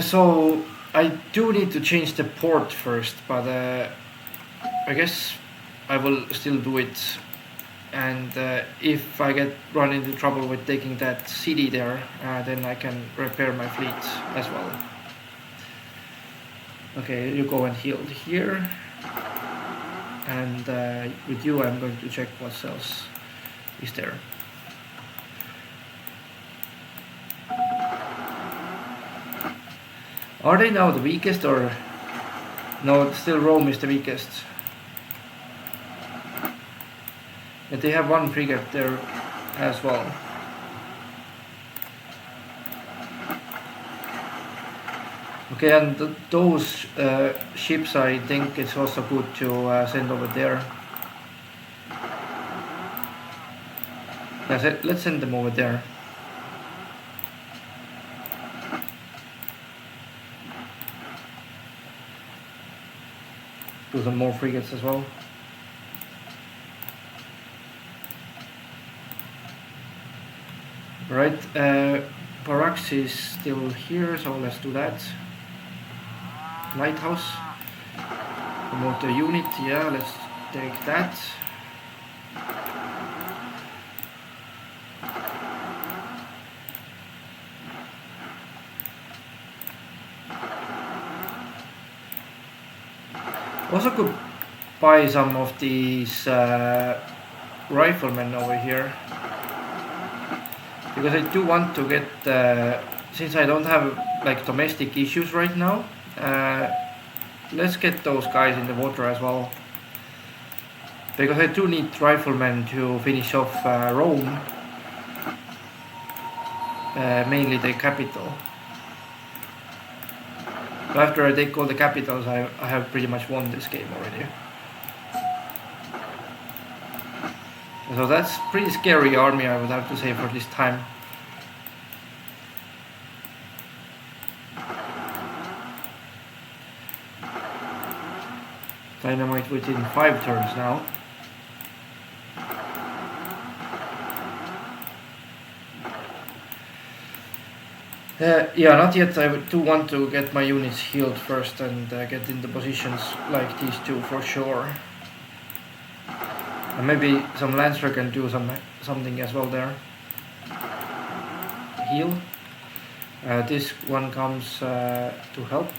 So I do need to change the port first, but I guess I will still do it. And if I run into trouble with taking that city there, then I can repair my fleet as well. Okay, you go and heal here. And with you I'm going to check what else is there. Are they now the weakest, or no? Still Rome is the weakest. But they have 1 frigate there as well. Okay, and those ships, I think it's also good to send over there. Yes, let's send them over there. Do some more frigates as well. Right, barracks is still here, so let's do that. Lighthouse. Promote the unit, yeah, let's take that. Also could buy some of these riflemen over here, because I do want to get, since I don't have like domestic issues right now, let's get those guys in the water as well, because I do need riflemen to finish off Rome, mainly the capital. So after I take all the capitals, I have pretty much won this game already. So that's pretty scary army, I would have to say, for this time. Dynamite within 5 turns now. Yeah, not yet. I do want to get my units healed first and get into positions like these two for sure. And maybe some Lancer can do something as well there. Heal. This one comes to help.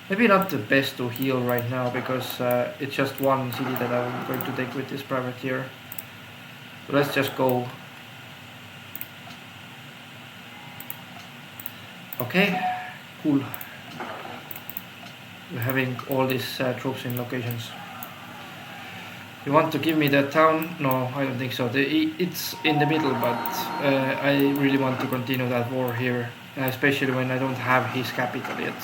Maybe not the best to heal right now because it's just one city that I'm going to take with this privateer. So let's just go. Okay, cool. We're having all these troops in locations. You want to give me that town? No, I don't think so. It's in the middle, but I really want to continue that war here, especially when I don't have his capital yet.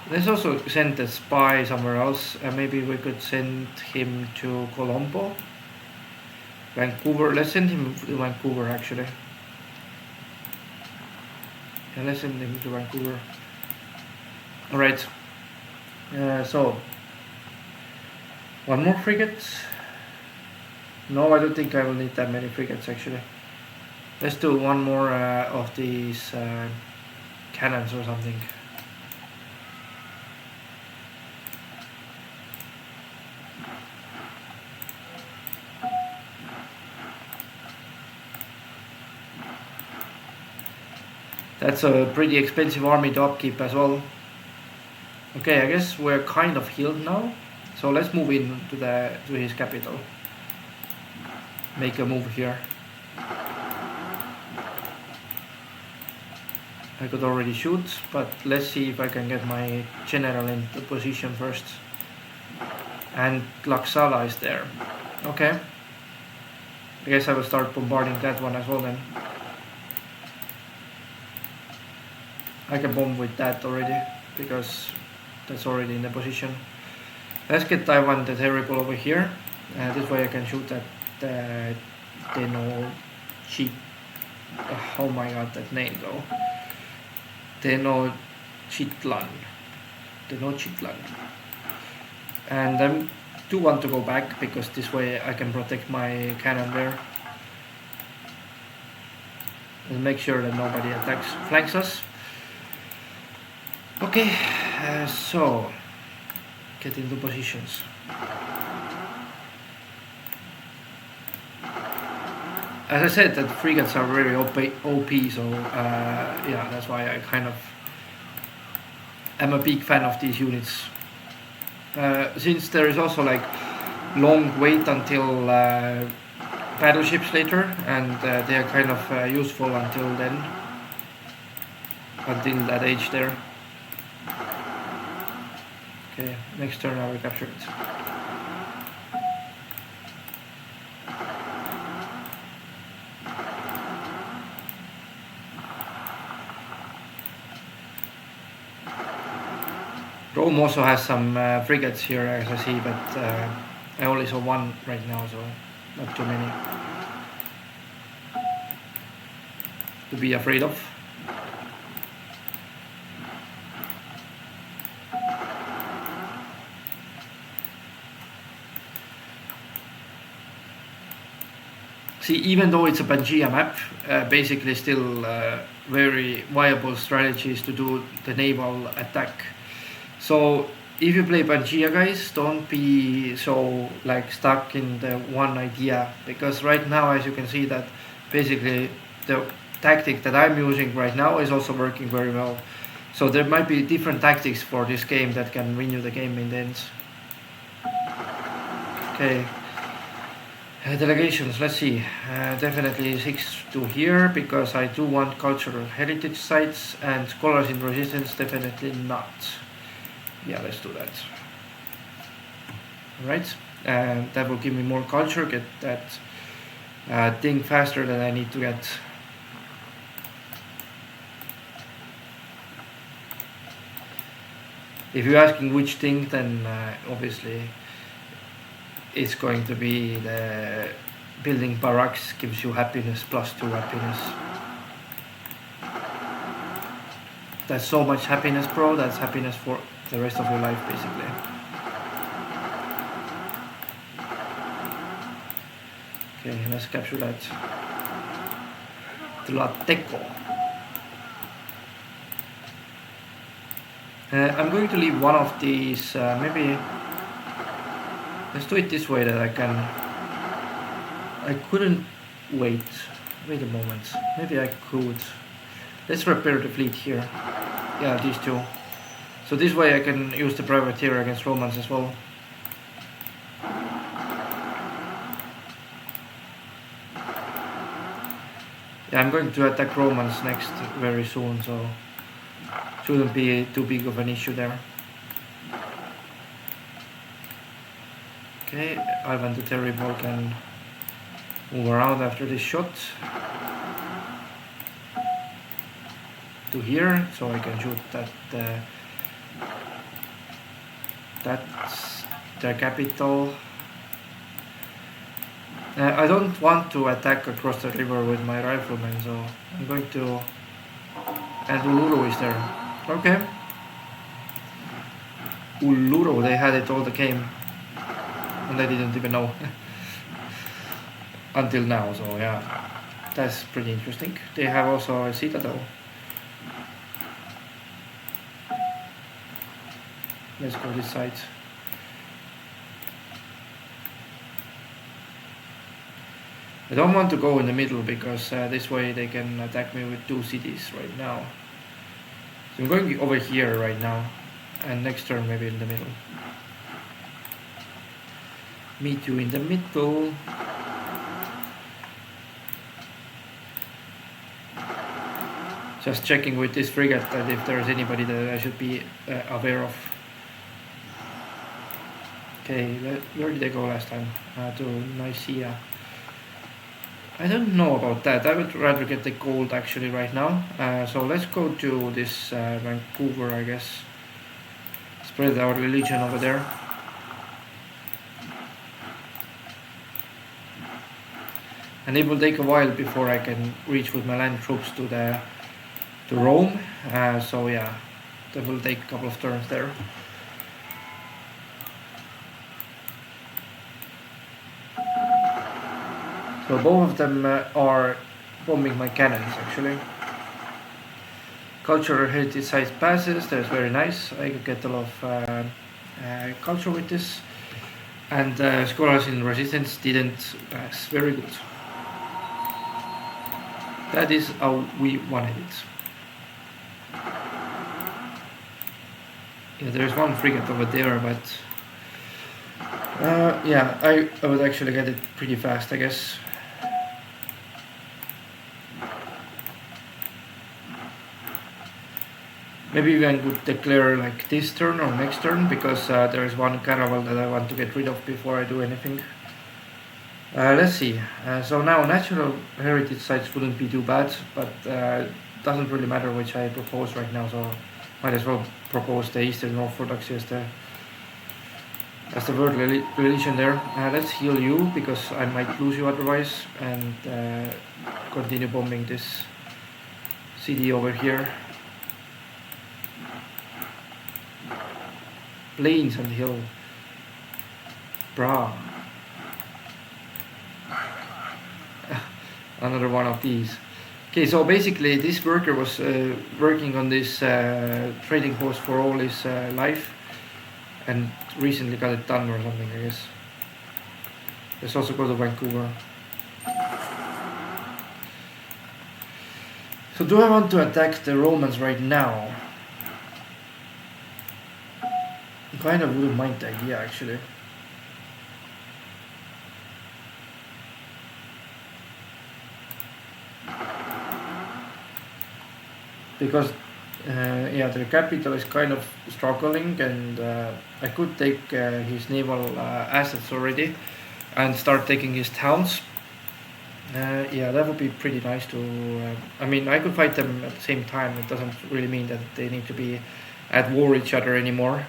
Let's also send a spy somewhere else. Maybe we could send him to Colombo. Vancouver. Let's send him to Vancouver actually. Yeah, let's send him to Vancouver. Alright. So, one more frigate. No, I don't think I will need that many frigates actually. Let's do one more of these cannons or something. That's a pretty expensive army to upkeep as well. Okay, I guess we're kind of healed now. So let's move in to his capital. Make a move here. I could already shoot, but let's see if I can get my general into position first. And Tlaxcala is there. Okay. I guess I will start bombarding that one as well then. I can bomb with that already, because that's already in the position. Let's get Taiwan the Terrible over here. This way I can shoot at Tenochtitlan. Oh my god, that name though. Tenochtitlan. And I do want to go back, because this way I can protect my cannon there. And make sure that nobody flanks us. Okay, so get into positions. As I said, that frigates are very OP, so yeah, that's why I kind of am a big fan of these units. Since there is also like long wait until battleships later, and they are kind of useful until then, until that age there. Okay, next turn I will capture it. Rome also has some frigates here as I see, but I only saw one right now, so not too many to be afraid of. See, even though it's a Pangea map, basically still very viable strategies to do the naval attack. So if you play Pangea, guys, don't be so like stuck in the one idea, because right now, as you can see, that basically the tactic that I'm using right now is also working very well. So there might be different tactics for this game that can win you the game in the end. Okay. Delegations, let's see. Definitely 6 to here, because I do want cultural heritage sites, and scholars in resistance, definitely not. Yeah, let's do that. Alright, and that will give me more culture, get that thing faster than I need to get. If you're asking which thing, then obviously it's going to be the building barracks gives you happiness, +2 happiness. That's so much happiness, bro. That's happiness for the rest of your life, basically. Okay, let's capture that. Tlateco. I'm going to leave one of these, maybe. Let's do it this way, that I can I couldn't wait. Wait a moment. Maybe I could. Let's repair the fleet here. Yeah, these two. So this way I can use the privateer against Romans as well. Yeah, I'm going to attack Romans next very soon, so shouldn't be too big of an issue there. Okay, Ivan the Terrible can move around after this shot to here, so I can shoot that. That's their capital. I don't want to attack across the river with my riflemen, so I'm going to. And Uluru is there. Okay. Uluru, they had it all the game. And I didn't even know. Until now, so yeah. That's pretty interesting. They have also a citadel. Let's go this side. I don't want to go in the middle because this way they can attack me with 2 cities right now. So I'm going over here right now, and next turn maybe in the middle. Meet you in the middle. Just checking with this frigate that if there's anybody that I should be aware of. Okay, where did they go last time? To Nicaea. I don't know about that. I would rather get the gold actually right now. So let's go to this Vancouver, I guess. Spread our religion over there. And it will take a while before I can reach with my land troops to Rome. So yeah, that will take a couple of turns there. So both of them are bombing my cannons actually. Cultural heritage site passes, that's very nice. I could get a lot of culture with this. And scholars in resistance didn't pass, very good. That is how we wanted it. Yeah, there's one frigate over there, but yeah, I would actually get it pretty fast, I guess. Maybe we could declare like this turn or next turn, because there is one caravel that I want to get rid of before I do anything. Let's see. So now natural heritage sites wouldn't be too bad, but doesn't really matter which I propose right now, so might as well propose the Eastern Orthodoxy as the world religion there. Let's heal you, because I might lose you otherwise, and continue bombing this city over here. Plains and hill. Bra. Another one of these. Okay, so basically this worker was working on this trading post for all his life, and recently got it done or something, I guess. Let's also go to Vancouver. So do I want to attack the Romans right now? I kind of wouldn't mind the idea actually. Because yeah, the capital is kind of struggling, and I could take his naval assets already and start taking his towns. Yeah, that would be pretty nice to. I mean, I could fight them at the same time. It doesn't really mean that they need to be at war with each other anymore.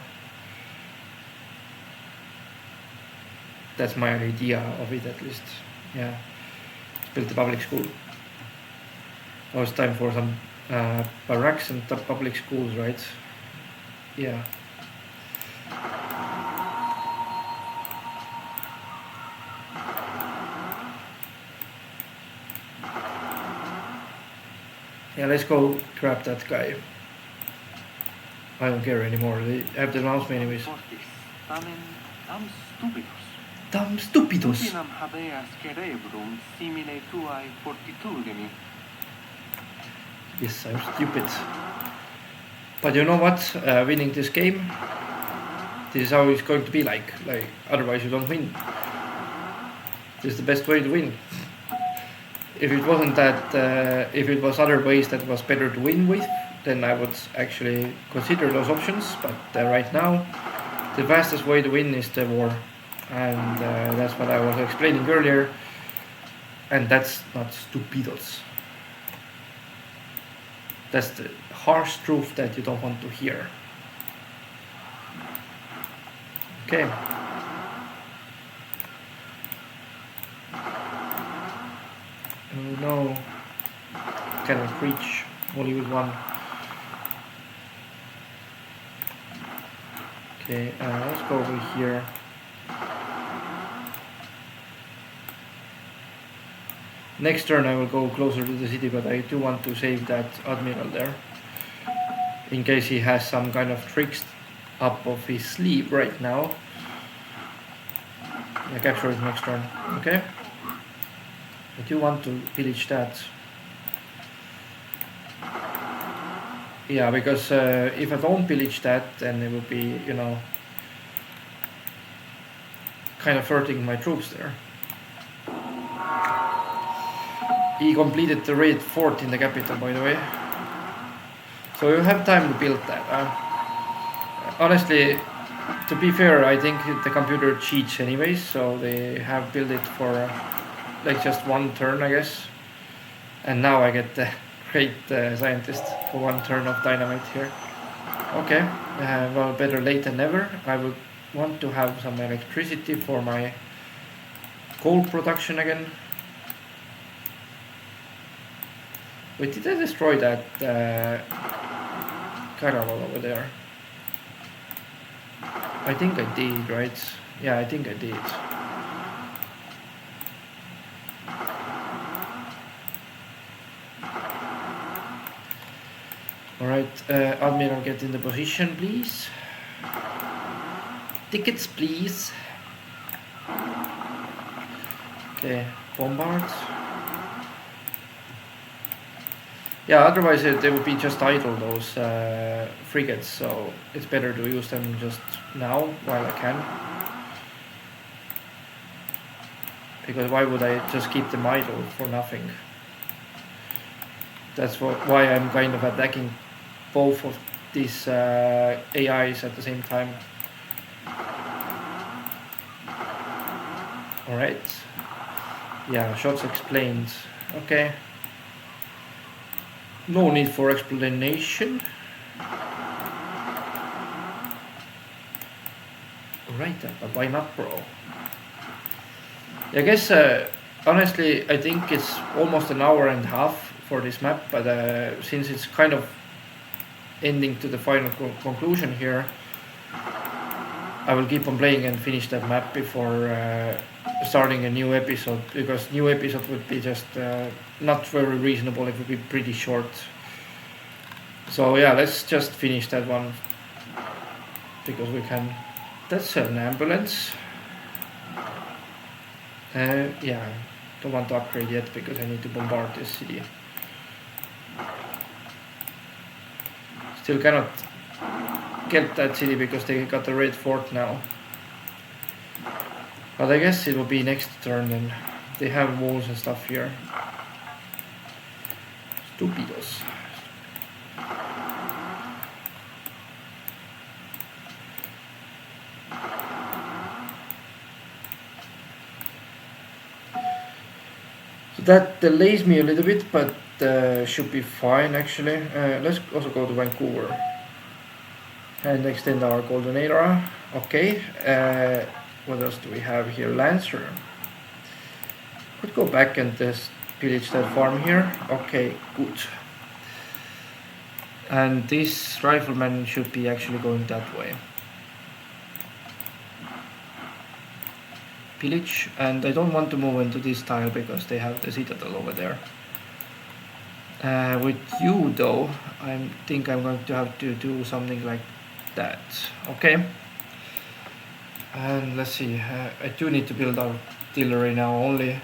That's my idea of it, at least. Yeah, let's build the public school. Now it's time for some barracks and public schools, right? Yeah. Yeah, let's go grab that guy. I don't care anymore. They have denounced me anyways. Damn stupidos. Utinam habeas cerebrum simile tuae fortitudini. Yes, I'm stupid. But you know what? Winning this game, this is how it's going to be like. Otherwise you don't win. This is the best way to win. If it wasn't that, if it was other ways that was better to win with, then I would actually consider those options. But right now, the fastest way to win is the war. And that's what I was explaining earlier. And that's not stupidos. That's the harsh truth that you don't want to hear. Okay. Oh no. Cannot reach. Only with one. Okay, let's go over here. Next turn I will go closer to the city, but I do want to save that admiral there. In case he has some kind of tricks up of his sleeve right now. I capture it next turn, okay? I do want to pillage that. Yeah, because if I don't pillage that, then it would be, you know, kind of hurting my troops there. He completed the raid fort in the capital, by the way. So you have time to build that. Honestly, to be fair, I think the computer cheats anyways, so they have built it for like just one turn, I guess. And now I get the great scientist for one turn of dynamite here. Okay, well, better late than never. I would want to have some electricity for my coal production again. Wait, did I destroy that caravel over there? I think I did, right? Yeah, I think I did. Alright, Admiral, get in the position, please. Tickets, please. Okay, bombard. Yeah, otherwise they would be just idle, those frigates, so it's better to use them just now while I can. Because why would I just keep them idle for nothing? That's why I'm kind of attacking both of these AIs at the same time. Alright. Yeah, shots explained. Okay. No need for explanation. Right, but why not, bro? I guess, honestly, I think it's almost an hour and a half for this map, but since it's kind of ending to the final conclusion here, I will keep on playing and finish that map before starting a new episode, because new episode would be just not very reasonable. It would be pretty short. So yeah, let's just finish that one because we can. That's an ambulance. Yeah, don't want to upgrade yet because I need to bombard this city. Still cannot get that city because they got the red fort now. But I guess it will be next turn then. They have walls and stuff here. Stupidos. So that delays me a little bit, but should be fine actually. Let's also go to Vancouver and extend our golden era. Okay. What else do we have here? Lancer. Could go back and just pillage that farm here. Okay, good. And this rifleman should be actually going that way. Pillage, and I don't want to move into this tile because they have the citadel over there. With you though, I think I'm going to have to do something like that. Okay. And let's see, I do need to build artillery now, only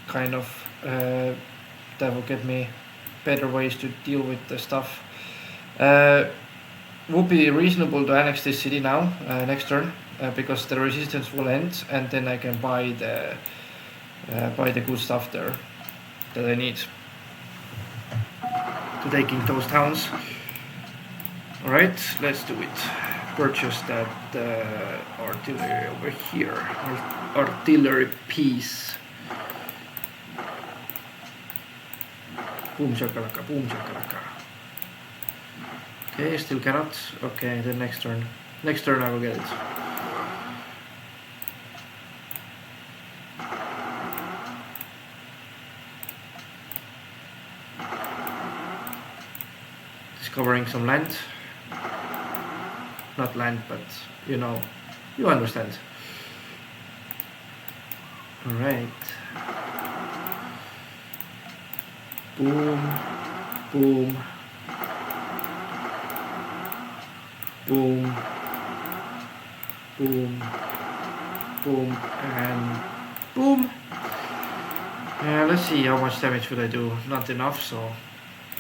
kind of that will get me better ways to deal with the stuff. Would be reasonable to annex this city now, next turn, because the resistance will end, and then I can buy the good stuff there that I need to taking those towns. Alright, let's do it. Purchase that artillery over here. Artillery piece. Boom shakalaka, boom shakalaka. Okay, still cannot. Okay, then next turn. Next turn I will get it. Discovering some land. Not land, but you know, you understand. Alright. Boom, boom, boom, boom, boom, and boom. Let's see how much damage would I do. Not enough, so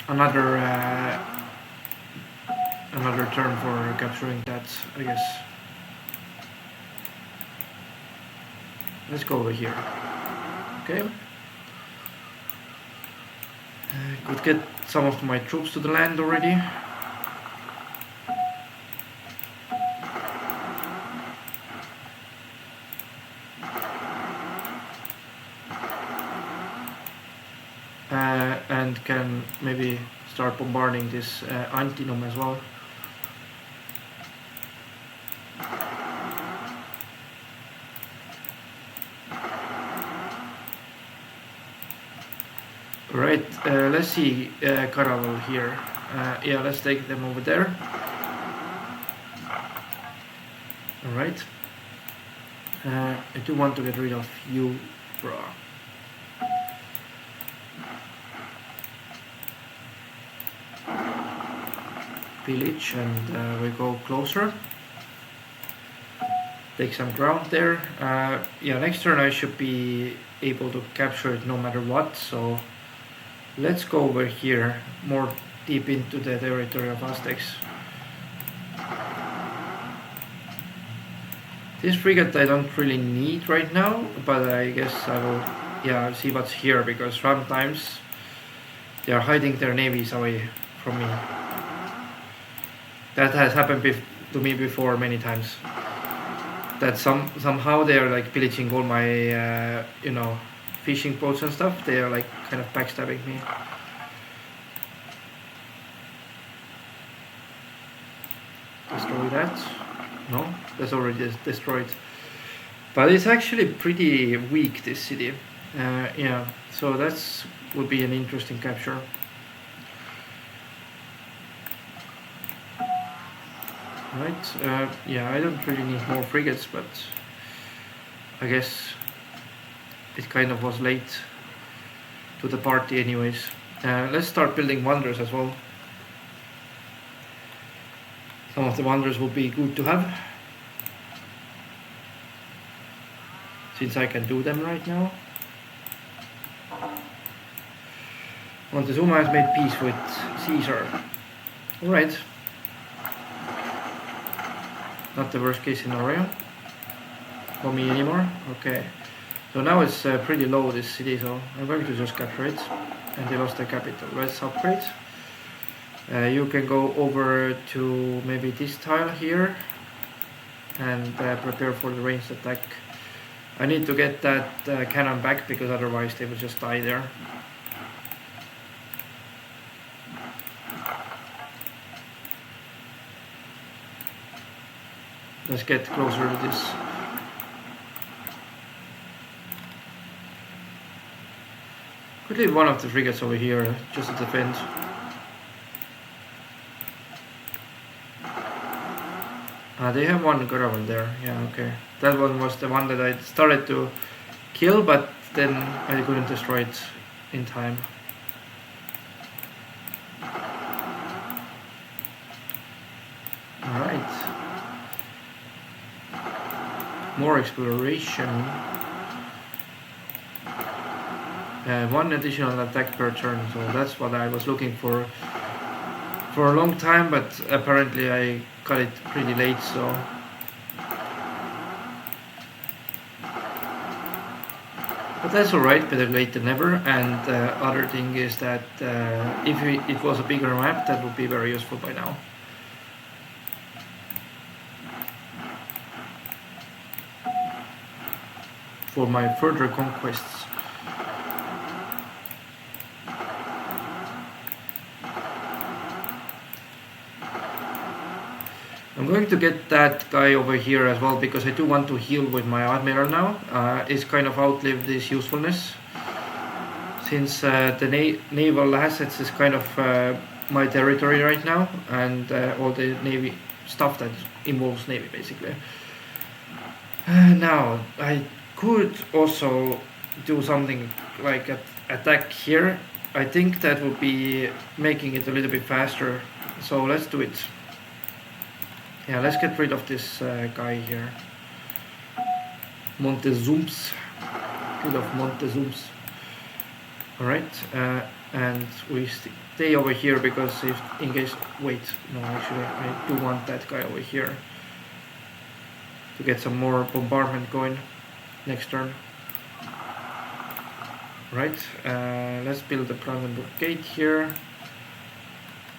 another turn for capturing that, I guess. Let's go over here. Okay. Could get some of my troops to the land already. And can maybe start bombarding this Antinum as well. Right, let's see Caravel here. Yeah, let's take them over there. Alright. I do want to get rid of you, bro. Village, and we go closer. Take some ground there. Yeah, next turn I should be able to capture it no matter what, so let's go over here, more deep into the territory of Aztecs. This frigate I don't really need right now, but I guess I will, yeah, see what's here, because sometimes they are hiding their navies away from me. That has happened to me before many times. That somehow they are like pillaging all my, you know, fishing boats and stuff. They are like kind of backstabbing me. Destroy that. No, that's already destroyed. But it's actually pretty weak, this city. Yeah, so that's would be an interesting capture. Right, yeah, I don't really need more frigates, but I guess it kind of was late to the party anyways. Let's start building wonders as well. Some of the wonders will be good to have, since I can do them right now. Montezuma has made peace with Caesar. Alright. Not the worst case scenario for me anymore. Okay. So now it's pretty low, this city, so I'm going to just capture it. And they lost their capital. Let's upgrade. You can go over to maybe this tile here and prepare for the ranged attack. I need to get that cannon back, because otherwise they will just die there. Let's get closer to this. Could leave one of the frigates over here just to defend. They have one caravel there. Yeah, okay. That one was the one that I started to kill, but then I couldn't destroy it in time. Alright. more exploration. One additional attack per turn, so that's what I was looking for a long time, but apparently I got it pretty late, so but that's alright, better late than never. And other thing is that if it was a bigger map, that would be very useful by now. For my further conquests. I'm going to get that guy over here as well, because I do want to heal with my Admiral now. It's kind of outlived this usefulness, since the naval assets is kind of my territory right now, and all the navy stuff that involves navy basically. Now I could also do something like attack here. I think that would be making it a little bit faster, so let's do it. Yeah, let's get rid of this guy here. Montezums. Get rid of Montezums. Alright, and we stay over here because if in case. Wait, no, actually, I do want that guy over here to get some more bombardment going next turn. Right, let's build the Brandenburg Gate here.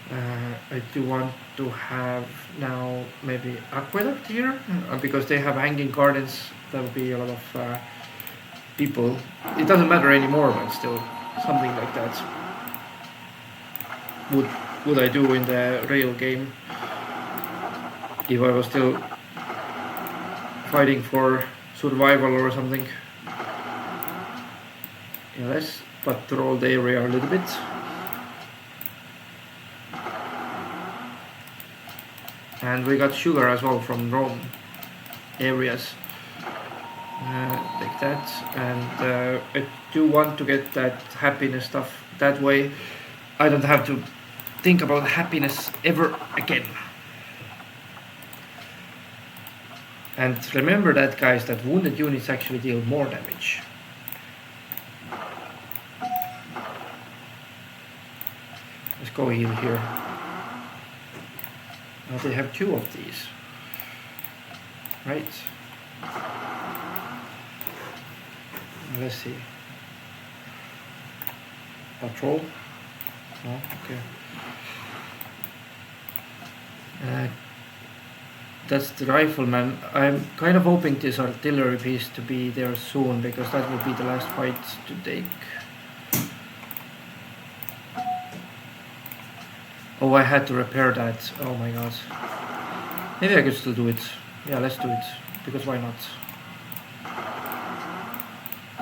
I do want to have now maybe aqueduct here, because they have hanging gardens. That would be a lot of people. It doesn't matter anymore, but still something like that would I do in the rail game if I was still fighting for survival or something. Yeah, let's patrol the area a little bit. And we got sugar as well from Rome areas, like that. And I do want to get that happiness stuff. That way I don't have to think about happiness ever again. And remember that, guys, that wounded units actually deal more damage. Let's go heal here. Now they have 2 of these, right? Let's see. Patrol? No, okay. That's the rifleman. I'm kind of hoping this artillery piece to be there soon, because that will be the last fight to take. Oh, I had to repair that. Oh my god. Maybe I could still do it. Yeah, let's do it. Because why not?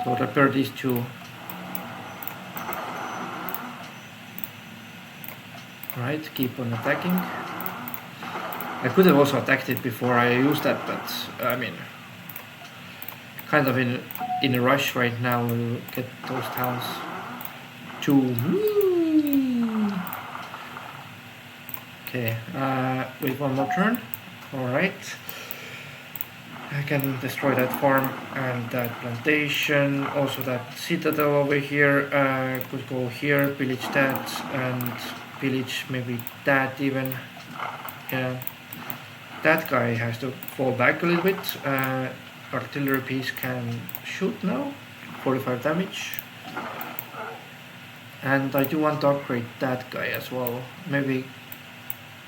So repair these 2. Right, keep on attacking. I could have also attacked it before I used that, but I mean, kind of in a rush right now to get those towns to. Okay, wait one more turn. Alright. I can destroy that farm and that plantation. Also that citadel over here. Could go here, pillage that, and pillage maybe that even. Yeah. That guy has to fall back a little bit. Artillery piece can shoot now. 45 damage. And I do want to upgrade that guy as well. Maybe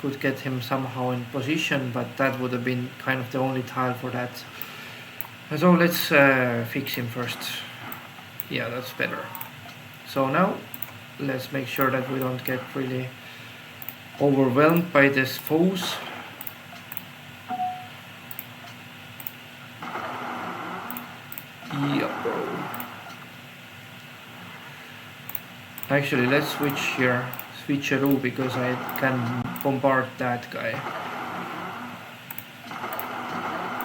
could get him somehow in position, but that would have been kind of the only tile for that. So let's fix him first. Yeah, that's better. So now let's make sure that we don't get really overwhelmed by these foes. Yeah, bro. Actually, let's switch here. Switcheroo, because I can bombard that guy.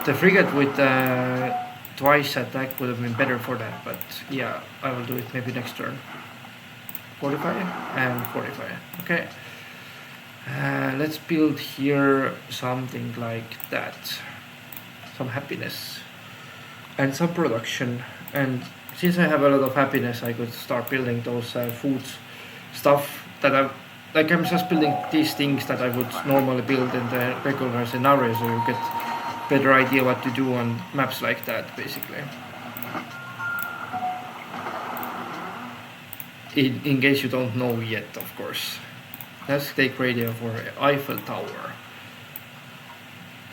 The frigate with twice attack would have been better for that, but yeah, I will do it maybe next turn. 45 and 45. Okay. Let's build here something like that. Some happiness. and some production. And since I have a lot of happiness, I could start building those food stuff that I'm just building these things that I would normally build in the regular scenario, so you get better idea what to do on maps like that, basically. In case you don't know yet, of course. Let's take radio for Eiffel Tower.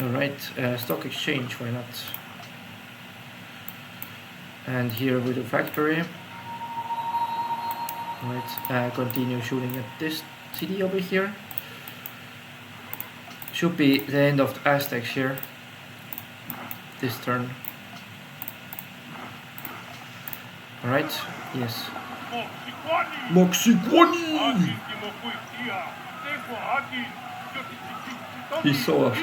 Alright, stock exchange, why not? And here with the factory. Alright, continue shooting at this city over here. Should be the end of the Aztecs here. This turn. Alright, yes. Moxiquani! He saw us.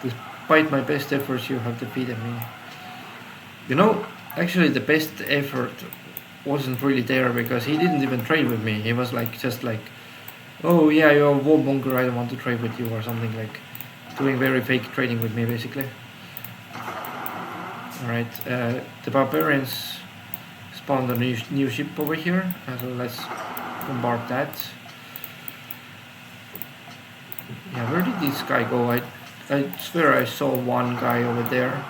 Despite my best efforts, you have defeated me. You know, actually the best effort wasn't really there because he didn't even trade with me. He was like, just like, oh yeah, you're a warmonger, I don't want to trade with you, or something, like doing very fake trading with me, basically. Alright, the barbarians spawned a new ship over here, so let's bombard that. Yeah, where did this guy go? I swear I saw one guy over there.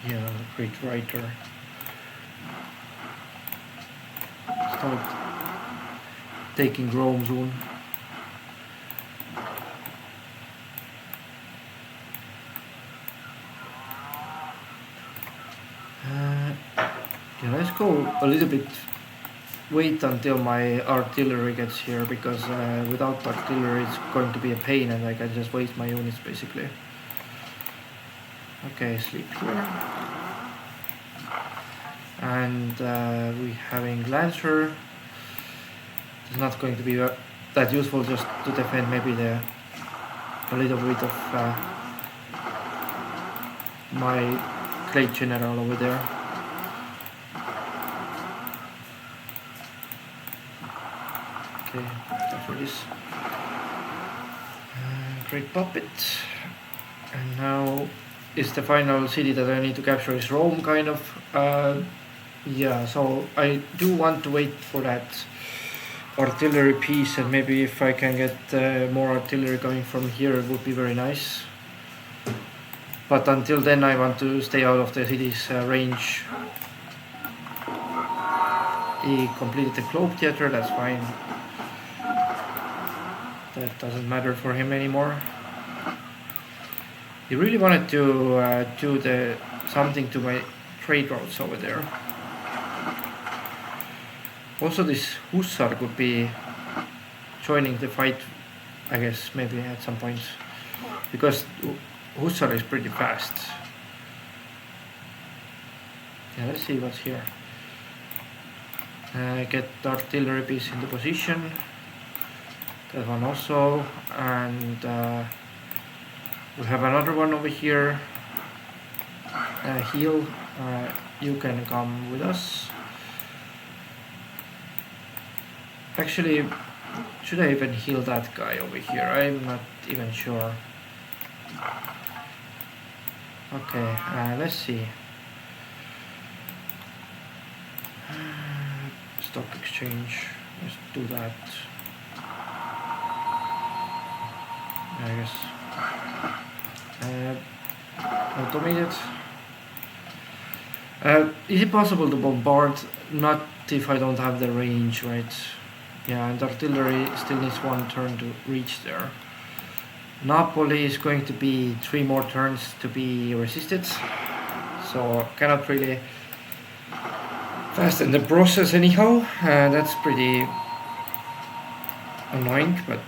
Yeah, great writer. Start taking Rome soon. Yeah, let's go a little bit. Wait until my artillery gets here, because without artillery it's going to be a pain and I can just waste my units, basically. Okay, sleep here. And we having Lancer. It's not going to be that useful just to defend maybe a little bit of my Great General over there. Okay, after this. Great Puppet. And now is the final city that I need to capture is Rome, kind of. Yeah, so I do want to wait for that artillery piece, and maybe if I can get more artillery coming from here, it would be very nice. But until then I want to stay out of the city's range. He completed the Globe Theater, that's fine. That doesn't matter for him anymore. He really wanted to do something to my trade routes over there. Also, this Hussar could be joining the fight, I guess, maybe at some point, because Hussar is pretty fast. Yeah, let's see what's here. Get the artillery piece into position. That one also, and we have another one over here. Heal, you can come with us. Actually, should I even heal that guy over here? I'm not even sure. Okay, let's see. Stock exchange, let's do that. I guess. Automated. Is it possible to bombard? Not if I don't have the range, right? Yeah, and artillery still needs one turn to reach there. Napoli is going to be 3 more turns to be resisted, so cannot really fasten the process anyhow. That's pretty annoying, but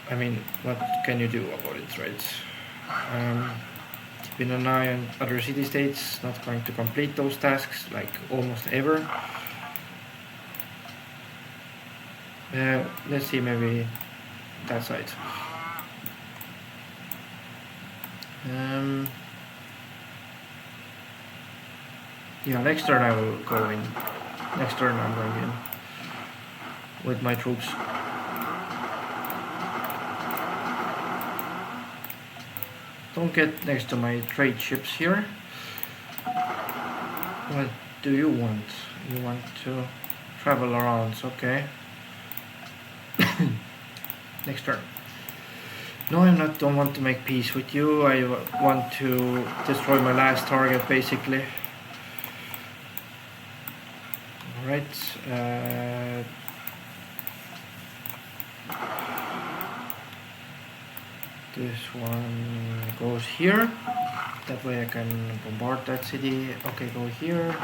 I mean, what can you do about it, right? Keeping an eye on other city-states, not going to complete those tasks like almost ever. Let's see, maybe that side. Yeah, next turn I will go in. Next turn I'm going in. with my troops. Don't get next to my trade ships here. What do you want? You want to travel around, okay. Next turn. No, don't want to make peace with you. I want to destroy my last target, basically. Alright. This one goes here. That way I can bombard that city. Okay, go here.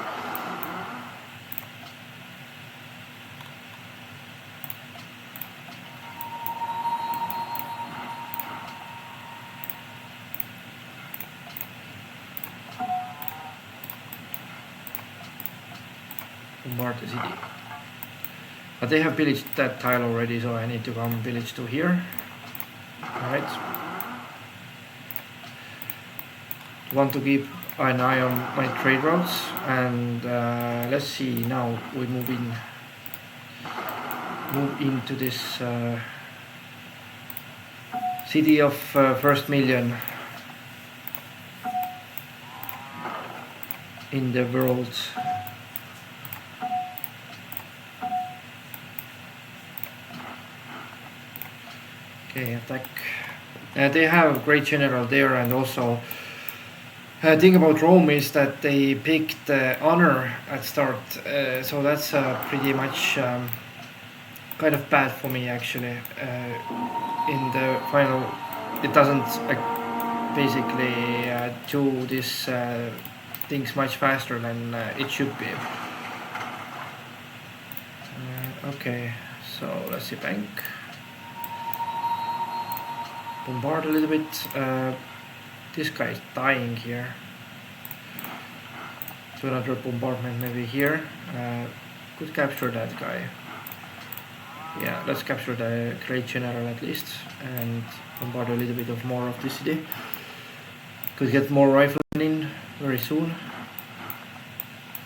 Bombard the city. But they have pillaged that tile already, so I need to come village to here. Alright. Want to keep an eye on my trade routes, and let's see, now we move into this city of first million in the world. Okay, attack. They have great general there, and also thing about Rome is that they picked honor at start, so that's pretty much kind of bad for me actually. In the final, it doesn't basically do these things much faster than it should be. Okay, so let's see, bank. Bombard a little bit. This guy is dying here. So another bombardment maybe here. Could capture that guy. Yeah, let's capture the great general at least and bombard a little bit of more of the city. Could get more riflemen in very soon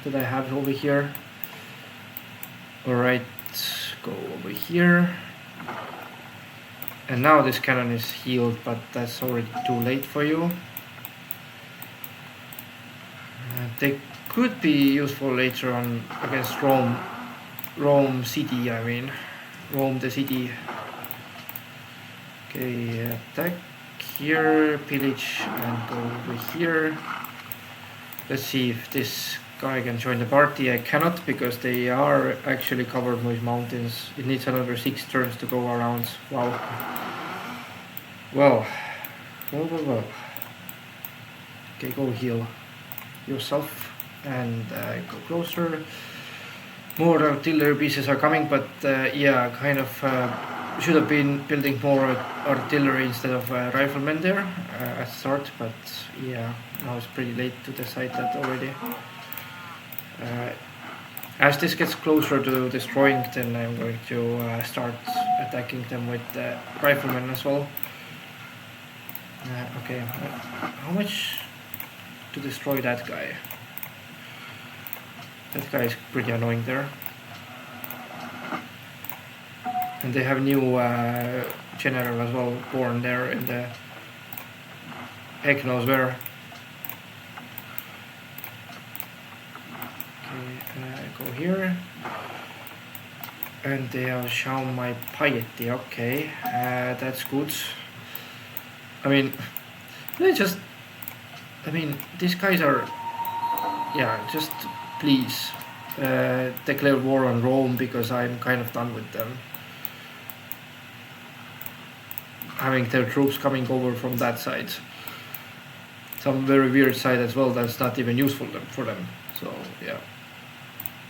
that I have over here. Alright, go over here. And now this cannon is healed, but that's already too late for you. They could be useful later on against Rome city, I mean. Rome the city. Okay, attack here, pillage, and go over here. Let's see if this guy can join the party. I cannot because they are actually covered with mountains. It needs another 6 turns to go around. Wow. Well. Okay, go heal yourself and go closer. More artillery pieces are coming, but yeah, kind of should have been building more artillery instead of riflemen there at start, but yeah, now it's pretty late to decide that already. As this gets closer to destroying, then I'm going to start attacking them with riflemen as well. Okay, how much to destroy that guy? That guy is pretty annoying there. And they have new general as well born there in the heck knows where. Okay, go here. And they have shown my piety, okay, that's good. I mean, these guys are, yeah, just please declare war on Rome because I'm kind of done with them. Having their troops coming over from that side. Some very weird side as well that's not even useful for them. So, yeah.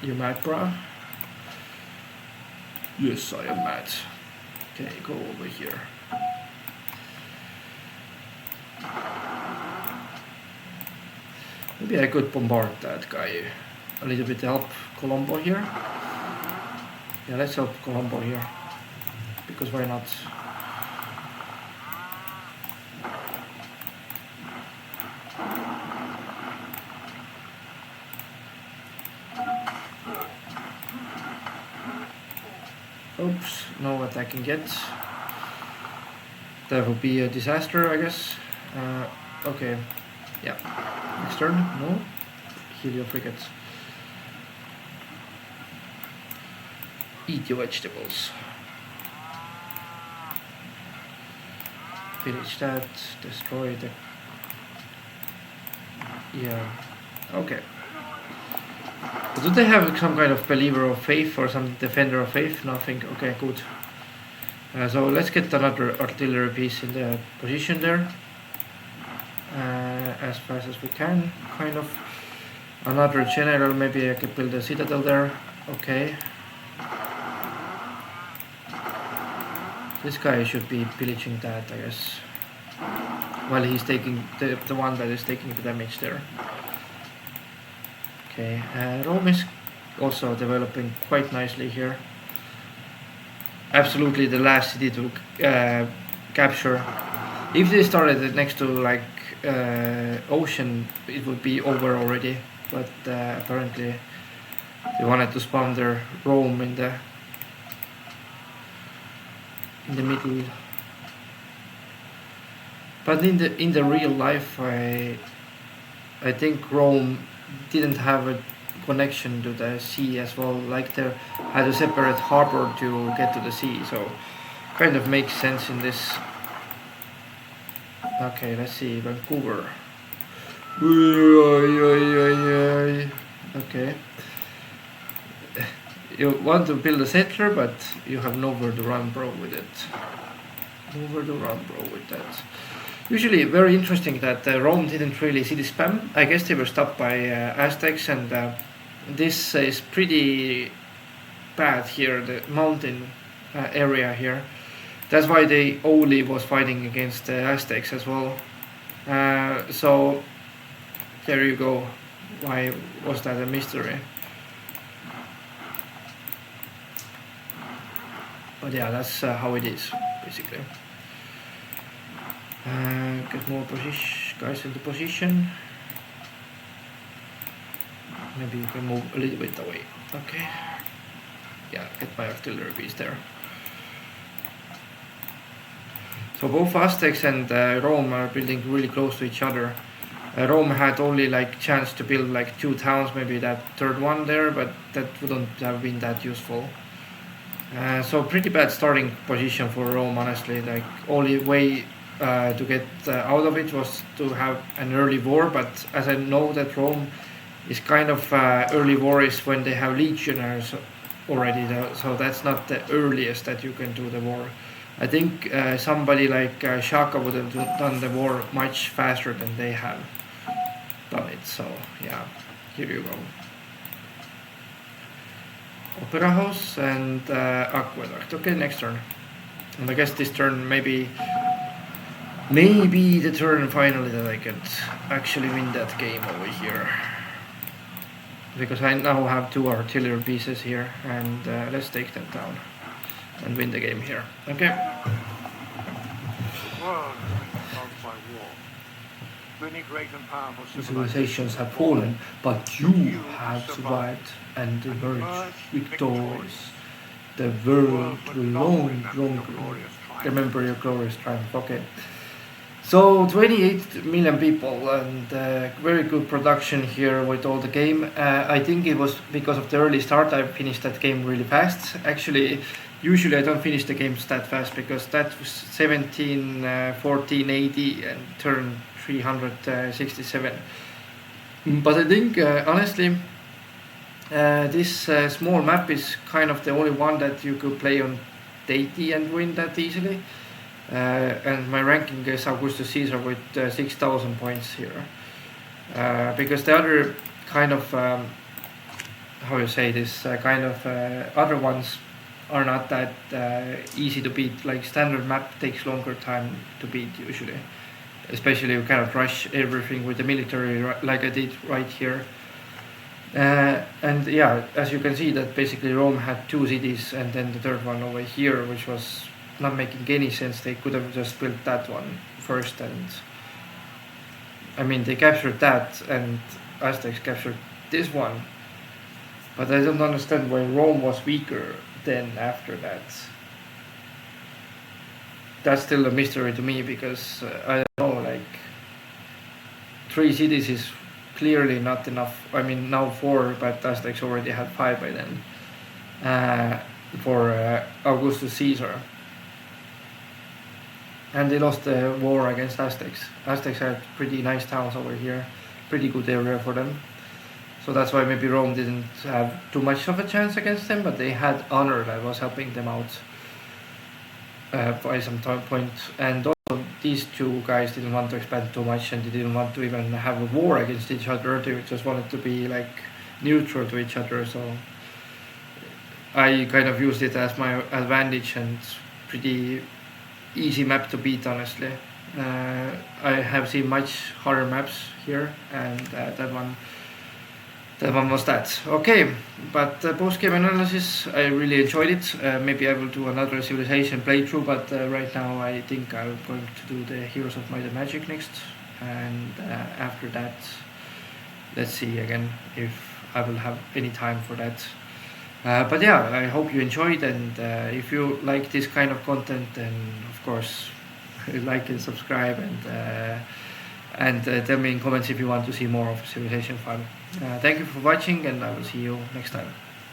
You mad, bruh? Yes, I am mad. Okay, go over here. Maybe I could bombard that guy a little bit to help Colombo here. Yeah, let's help Colombo here. Because why not? Oops, no attacking yet. That would be a disaster, I guess. Okay, yeah. Next turn, no. Heal your frigates. Eat your vegetables. Finish that. Destroy the. Yeah. Okay. But do they have some kind of believer of faith or some defender of faith? Nothing. Okay, good. So let's get another artillery piece in the position there. As fast as we can, kind of. Another general, maybe I could build a citadel there. Okay. This guy should be pillaging that, I guess. While he's taking the one that is taking the damage there. Okay, Rome is also developing quite nicely here. Absolutely the last city to capture. If they started it next to like ocean, it would be over already. But apparently they wanted to spawn their Rome in the middle. But in the real life, I think Rome didn't have a connection to the sea as well. Like they had a separate harbor to get to the sea, so kind of makes sense in this. Okay, let's see, Vancouver. Okay. You want to build a settler, but you have nowhere to run, bro, with it. Nowhere to run, bro, with that. Usually, very interesting that Rome didn't really city spam. I guess they were stopped by Aztecs, and this is pretty bad here, the mountain area here. That's why they only was fighting against the Aztecs as well. So there you go. Why was that a mystery? But yeah, that's how it is, basically. Get more guys into position. Maybe you can move a little bit away. Okay. Yeah, get my artillery piece there. So both Aztecs and Rome are building really close to each other. Rome had only like chance to build like 2 towns, maybe that third one there, but that wouldn't have been that useful. So pretty bad starting position for Rome, honestly. Like only way to get out of it was to have an early war, but as I know that Rome is kind of early war is when they have legionnaires already, so that's not the earliest that you can do the war. I think somebody like Shaka would have done the war much faster than they have done it, so yeah, here you go. Opera House and Aqueduct. Okay, next turn. And I guess this turn maybe the turn finally that I could actually win that game over here. Because I now have 2 artillery pieces here, and let's take that down and win the game here. Okay. World caused by war. Many great and powerful Civilizations have fallen, but you have survived and emerged victorious. The world will long remember your glorious triumph. Okay. So 28 million people and very good production here with all the game. I think it was because of the early start I finished that game really fast. Actually, usually I don't finish the games that fast because that was 17, 1480 and turn 367. But I think honestly this small map is kind of the only one that you could play on deity and win that easily. And my ranking is Augustus Caesar with 6,000 points here. Because the other kind of, how you say this, other ones are not that easy to beat. Like standard map takes longer time to beat usually. Especially you cannot rush everything with the military like I did right here. And yeah, as you can see that basically Rome had 2 cities and then the third one over here, which was not making any sense. They could have just built that one first, and I mean they captured that and Aztecs captured this one, but I don't understand why Rome was weaker then after that? That's still a mystery to me, because I don't know, like 3 cities is clearly not enough. I mean, now 4, but Aztecs already had 5 by then, for Augustus Caesar. And they lost the war against Aztecs. Aztecs had pretty nice towns over here, pretty good area for them. So that's why maybe Rome didn't have too much of a chance against them, but they had honor that was helping them out by some point. And also, these two guys didn't want to expand too much, and they didn't want to even have a war against each other. They just wanted to be like neutral to each other. So I kind of used it as my advantage, and pretty easy map to beat, honestly. I have seen much harder maps here, and that one was that. Okay, but post-game analysis, I really enjoyed it. Maybe I will do another Civilization playthrough, but right now I think I'm going to do the Heroes of Might and Magic next, and after that, let's see again if I will have any time for that. But yeah, I hope you enjoyed, and if you like this kind of content, then of course like and subscribe, and tell me in comments if you want to see more of Civilization 5. Thank you for watching, and I will see you next time.